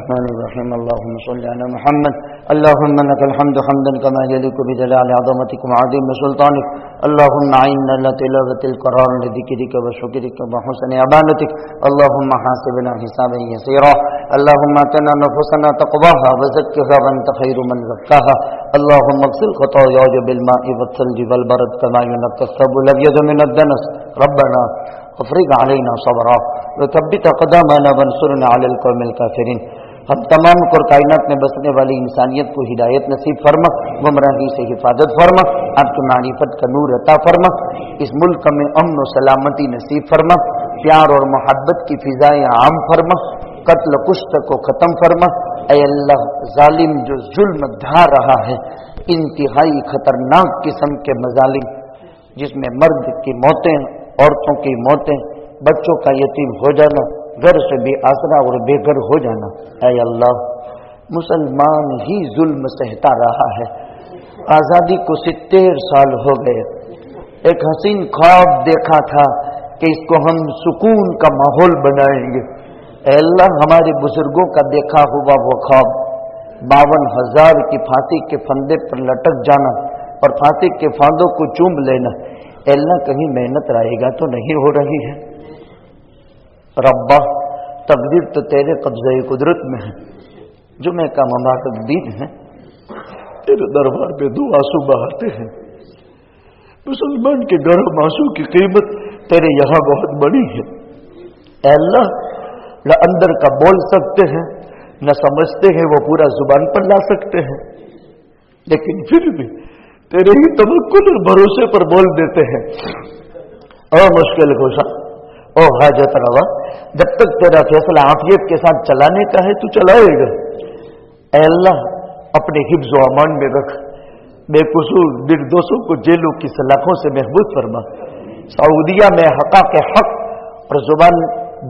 الرحمن اللهم صل على محمد اللهم لك الحمد حمدا كما يليق بجلال عظمتك وعظيم سلطانك اللهم اعنا على تلاوة القرآن لذكرك وشكرك وحسن عبادتك اللهم حاسبنا حسابا يسيرا اللهم اتنا نفوسنا تقواها وزكها وانت خير من زكاها اللهم اغسل خطاياي بالماء والثلج والبرد كما ينقى الثوب الابيض من الدنس ربنا افرغ علينا صبرا وثبت اقدامنا وانصرنا على القوم الكافرين ہم تمام کو کائنات میں بسنے والی انسانیت کو ہدایت نصیب فرما، گمراہی سے حفاظت فرما، آپ کی معرفت کا نور عطا فرما، اس ملک میں امن و سلامتی نصیب فرما، پیار اور محبت کی فضائیں عام فرما، قتل کشت کو ختم فرما۔ اے اللہ، ظالم جو ظلم ڈھا رہا ہے، انتہائی خطرناک قسم کے مظالم جس میں مرد کی موتیں، عورتوں کی موتیں، بچوں کا یتیم ہو جانا، گھر سے بے آسرا اور بے گھر ہو جانا، اے اللہ مسلمان ہی ظلم سہتا رہا ہے۔ آزادی کو 70 سال ہو گئے، ایک حسین خواب دیکھا تھا کہ اس کو ہم سکون کا ماحول بنائیں گے۔ اے اللہ ہمارے بزرگوں کا دیکھا ہوا وہ خواب 52,000 کی پھانسی کے پھندے پر لٹک جانا اور پھانسی کے پھاندوں کو چوم لینا، اے اللہ کہیں محنت رائے گا تو نہیں ہو رہی ہے؟ ربا تقدیر تو تیرے قبضہ قدرت میں ہے، جمعہ کا مبارک دن ہے، تیرے دربار میں 2 آنسو بہاتے ہیں۔ مسلمان کے گرم آنسو کی قیمت تیرے یہاں بہت بڑی ہے۔ اے اللہ نہ اندر کا بول سکتے ہیں، نہ سمجھتے ہیں وہ پورا زبان پر لا سکتے ہیں، لیکن پھر بھی تیرے ہی توکل اور بھروسے پر بول دیتے ہیں۔ او مشکل کشا، او حاجت روا، جب تک تیرا فیصلہ عافیت کے ساتھ چلانے کا ہے تو چلائے گا۔ اے اللہ اپنے حفظ و امان میں رکھ، بے قصور نردوشوں کو جیلوں کی سلاخوں سے محفوظ فرما۔ سعودیہ میں حقاق حق اور زبان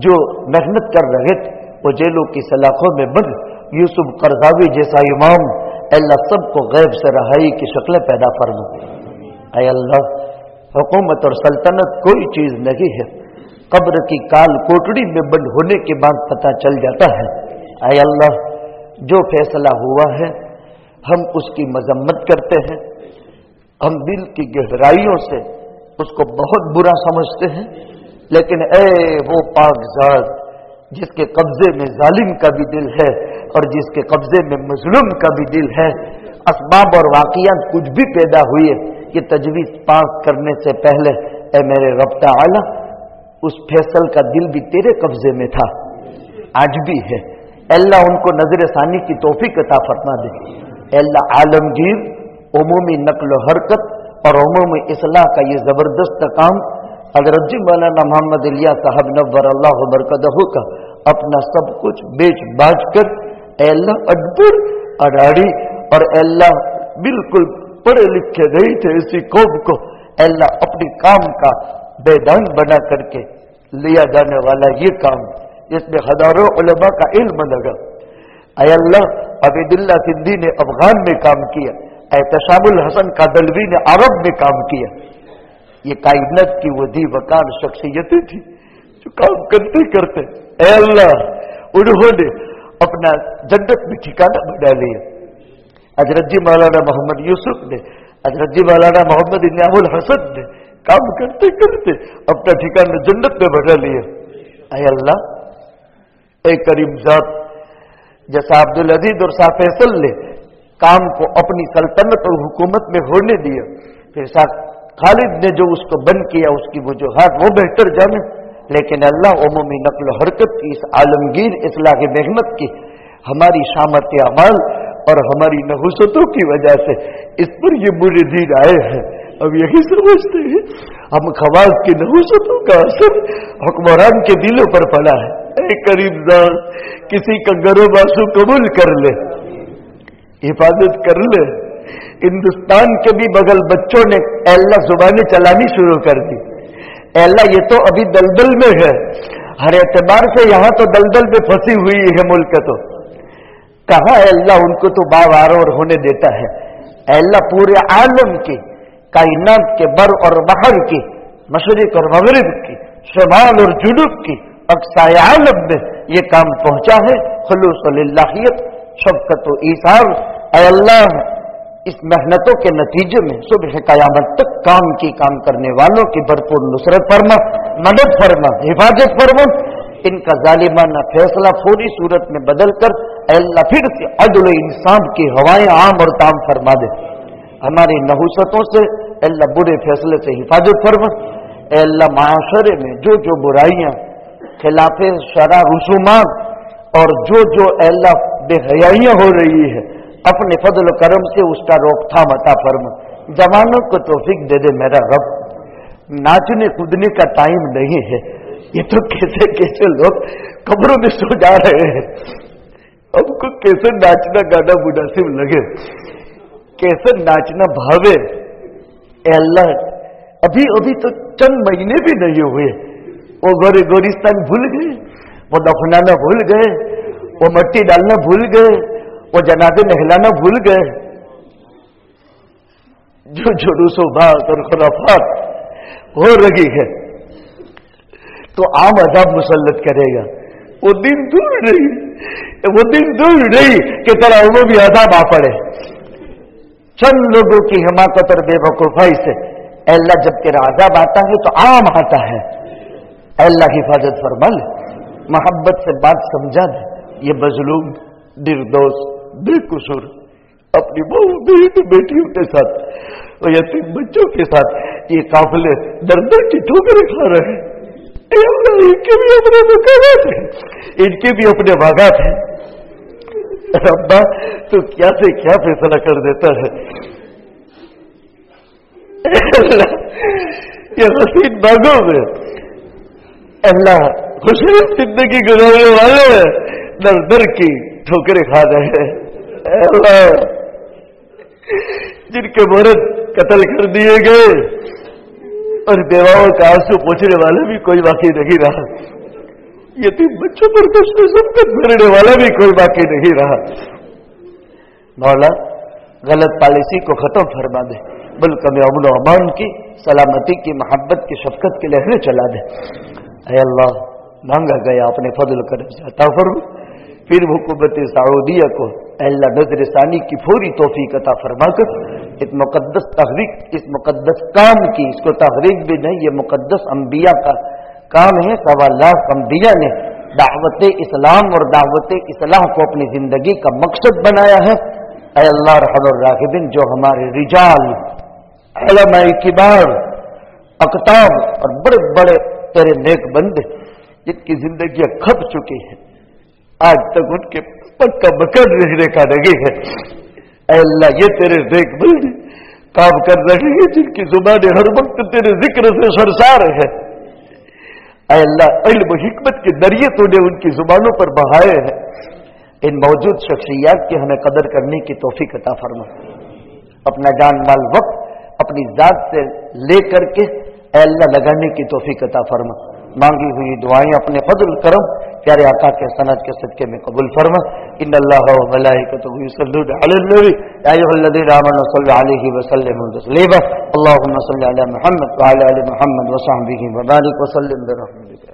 جو محنت کر رہے تھے وہ جیلوں کی سلاخوں میں بند، یوسف قرضاوی جیسا امام اے اللہ سب کو غیب سے رہائی کی شکلیں پیدا فرما۔ اے اللہ حکومت اور سلطنت کوئی چیز نہیں ہے، قبر کی کال کوٹڑی میں بند ہونے کے بعد پتہ چل جاتا ہے۔ اے اللہ جو فیصلہ ہوا ہے ہم اس کی مذمت کرتے ہیں، ہم دل کی گہرائیوں سے اس کو بہت برا سمجھتے ہیں، لیکن اے وہ پاک ذات جس کے قبضے میں ظالم کا بھی دل ہے اور جس کے قبضے میں مظلوم کا بھی دل ہے، اسباب اور واقعات کچھ بھی پیدا ہوئے یہ تجویز پاس کرنے سے پہلے اے میرے رب تعالی اس فیصل کا دل بھی تیرے قبضے میں تھا، آج بھی ہے۔ اے اللہ ان کو نظر ثانی کی توفیق عطا فرما دے۔ اے اللہ عالمگیر عمومی نقل و حرکت اور عمومی اصلاح کا یہ زبردست کام حضرت جی مولانا محمد الیاس صاحب نور اللہ برکتہ کا اپنا سب کچھ بیچ باچ کر اے اللہ اڈبر اڈاڑی اور اے اللہ بالکل پڑھے لکھے نہیں تھے اسی قوم کو اے اللہ اپنی کام کا بیدان بنا کر کے لیا جانے والا یہ کام جس میں ہزاروں علماء کا علم لگا۔ اے اللہ عبید اللہ سندھی نے افغان میں کام کیا، احتشام الحسن کادلوی نے عرب میں کام کیا۔ یہ کائنات کی وہ دی وقار شخصیتیں تھی جو کام کرتے کرتے اے اللہ انہوں نے اپنا جنت میں ٹھکانہ بنا لیا۔ حضرت جی مولانا محمد یوسف نے، حضرت جی مولانا محمد انعام الحسن نے کام کرتے کرتے اپنا ٹھکانہ جنت میں بنا لیا۔ اے اللہ اے کریم ذات جیسا عبدالعزیز اور شاہ فیصل نے काम को अपनी सल्तनत और हुकूमत में होने दिया। फिर साथ खालिद ने जो उसको बंद किया उसकी वजूहात वो बेहतर जाने, लेकिन अल्लाह उमूमी नक्ल हरकत की इस आलमगीर इस्लाह मेहनत की हमारी शामत अमाल और हमारी नहुसतों की वजह से इस पर ये बुरे दिन आए हैं। अब यही समझते हैं हम खवास की नहुसतों का असर हुक्मरान के दिलों पर पड़ा है। ऐ करीमदार, किसी का गरोबासु कबूल कर ले, हिफाजत कर ले। हिंदुस्तान के भी बगल बच्चों ने अल्लाह जुबानें चलानी शुरू कर दी। अल्लाह ये तो अभी दलदल में है, हर एतबार से यहाँ तो दलदल में फंसी हुई है मुल्क। तो कहाँ अल्लाह उनको तो बावारोर होने देता है। अल्लाह पूरे आलम की, कायनात के बर और बहर की, मशरिक और मगरिब की, शुमाल और जुनूब की, अक्साए आलम में ये काम पहुंचा है। खुलूस लिल्लाहियत, शफ़क़त व ईसार। अल्लाह इस मेहनतों के नतीजे में सुबह क़यामत तक काम करने वालों की भरपूर नुसरत फरमा, मदद फरमा, हिफाजत फरमा। इनका जालिमाना फैसला फौरी सूरत में बदल कर अल्लाह फिर से अदल इंसाफ की हवाएं आम और ताम फरमा दे। हमारी नहुसतों से अल्लाह बुरे फैसले से हिफाजत फरमा। अल्लाह माशरे में जो जो बुराइयां, खिलाफे शरा रसूमात और जो अल्लाह बेहयाइयां हो रही है, अपने फजल करम से उसका रोकथाम अता फरमा। जवानों को तौफीक दे दे मेरा रब। नाचने कूदने का टाइम नहीं है। ये तो कैसे कैसे लोग कब्रों में सो जा रहे हैं। हमको कैसे नाचना गाना मुनासिब लगे, कैसे नाचना भावे। अल्लाह अभी अभी तो चंद महीने भी नहीं हुए, वो गोरिस्तान भूल गए, वो दफनाना भूल गए, वो मट्टी डालना भूल गए, वो जनाजे नहलाना भूल गए। जो जुलूस-ओ-बात और खुराफात हो रही है तो आम अजाब मुसल्लत करेगा। वो दिन दूर नहीं, वो दिन दूर नहीं कि तेरा उमूमी अजाब आ पड़े। चंद लोगों की हिमाकत और बेवकूफाई से अल्लाह जब तेरा अजाब आता है तो आम आता है। अल्लाह हिफाजत फरमा ले, मोहब्बत से बात समझा दे। ये मजलूम, निर्दोष, बेकसूर अपनी बहू बेटियों के साथ और यतीम बच्चों के साथ ये काफिले दर दर की ठोकरें खा रहे हैं। इनके भी अपने मुकामात हैं, इनके भी अपने वागात हैं। रब्बा तो क्या से क्या फैसला कर देता है। ये हसीन बागों में अल्लाह खुशी जिंदगी गुजारने वाले दर दर की ठोकरें खा रहे हैं। अल्लाह जिनके मर्द कत्ल कर दिए गए और बेवाओं का आंसू पोंछने वाला भी कोई बाकी नहीं रहा, यतीम बच्चों पर दुष्ट संकट भरने वाला भी कोई बाकी नहीं रहा। मौला गलत पॉलिसी को खत्म फरमा दे, मुल्क में अमन और अमान की, सलामती की, मोहब्बत की, शफकत की लहरें चला दे। ऐ अल्लाह मांगा गया अपने फजल करम से अता फरमा। फिर हुकूमत सऊदीया को अल्लाह नजर सानी की पूरी तौफीक अता फरमाकर इस मुकद्दस तहरीक, इस मुकद्दस काम की, इसको तहरीक भी नहीं, ये मुकद्दस अंबिया का काम है। 1.25 लाख अंबिया ने दावत इस्लाम और दावत इस्लाह को अपनी जिंदगी का मकसद बनाया है। ऐ अल्लाह रहमर राहिबिन, जो हमारे रिजाल, उलमाए किबार, अकताब और बड़े बड़े तेरे नेक बंदे जिनकी जिंदगियां खप चुकी हैं, आज तक उनके पक्का मकड़ रहने का नहीं है। ऐ अल्लाह ये तेरे नेक बंदे काम कर रहे हैं जिनकी जुबानें हर वक्त तेरे जिक्र से सरसार है। ऐ अल्लाह इल्म हिकमत के दरिए तूने उनकी जुबानों पर बहाए हैं। इन मौजूद शख्सियात की हमें कदर करने की तौफीक अता फरमा। अपना जान माल वक्त अपनी जात से ले करके ऐ अल्लाह लगाने की तौफीक अता फरमा। मांगी हुई दुआएं अपने फजल करम प्यारे आका के सनद के सदके में कबूल फरमा। इन्नल्लाह व मलाइकतहु युसल्लूना अलन नबी या अय्युहल्लज़ीना आमनू सल्लु अलैहि व सल्लिमू तस्लीमा। अल्लाहुम्मा सल्लि अला मुहम्मद व अला आलि मुहम्मद व सहबिहि व बारिक व सल्लिम बिरहमतिका।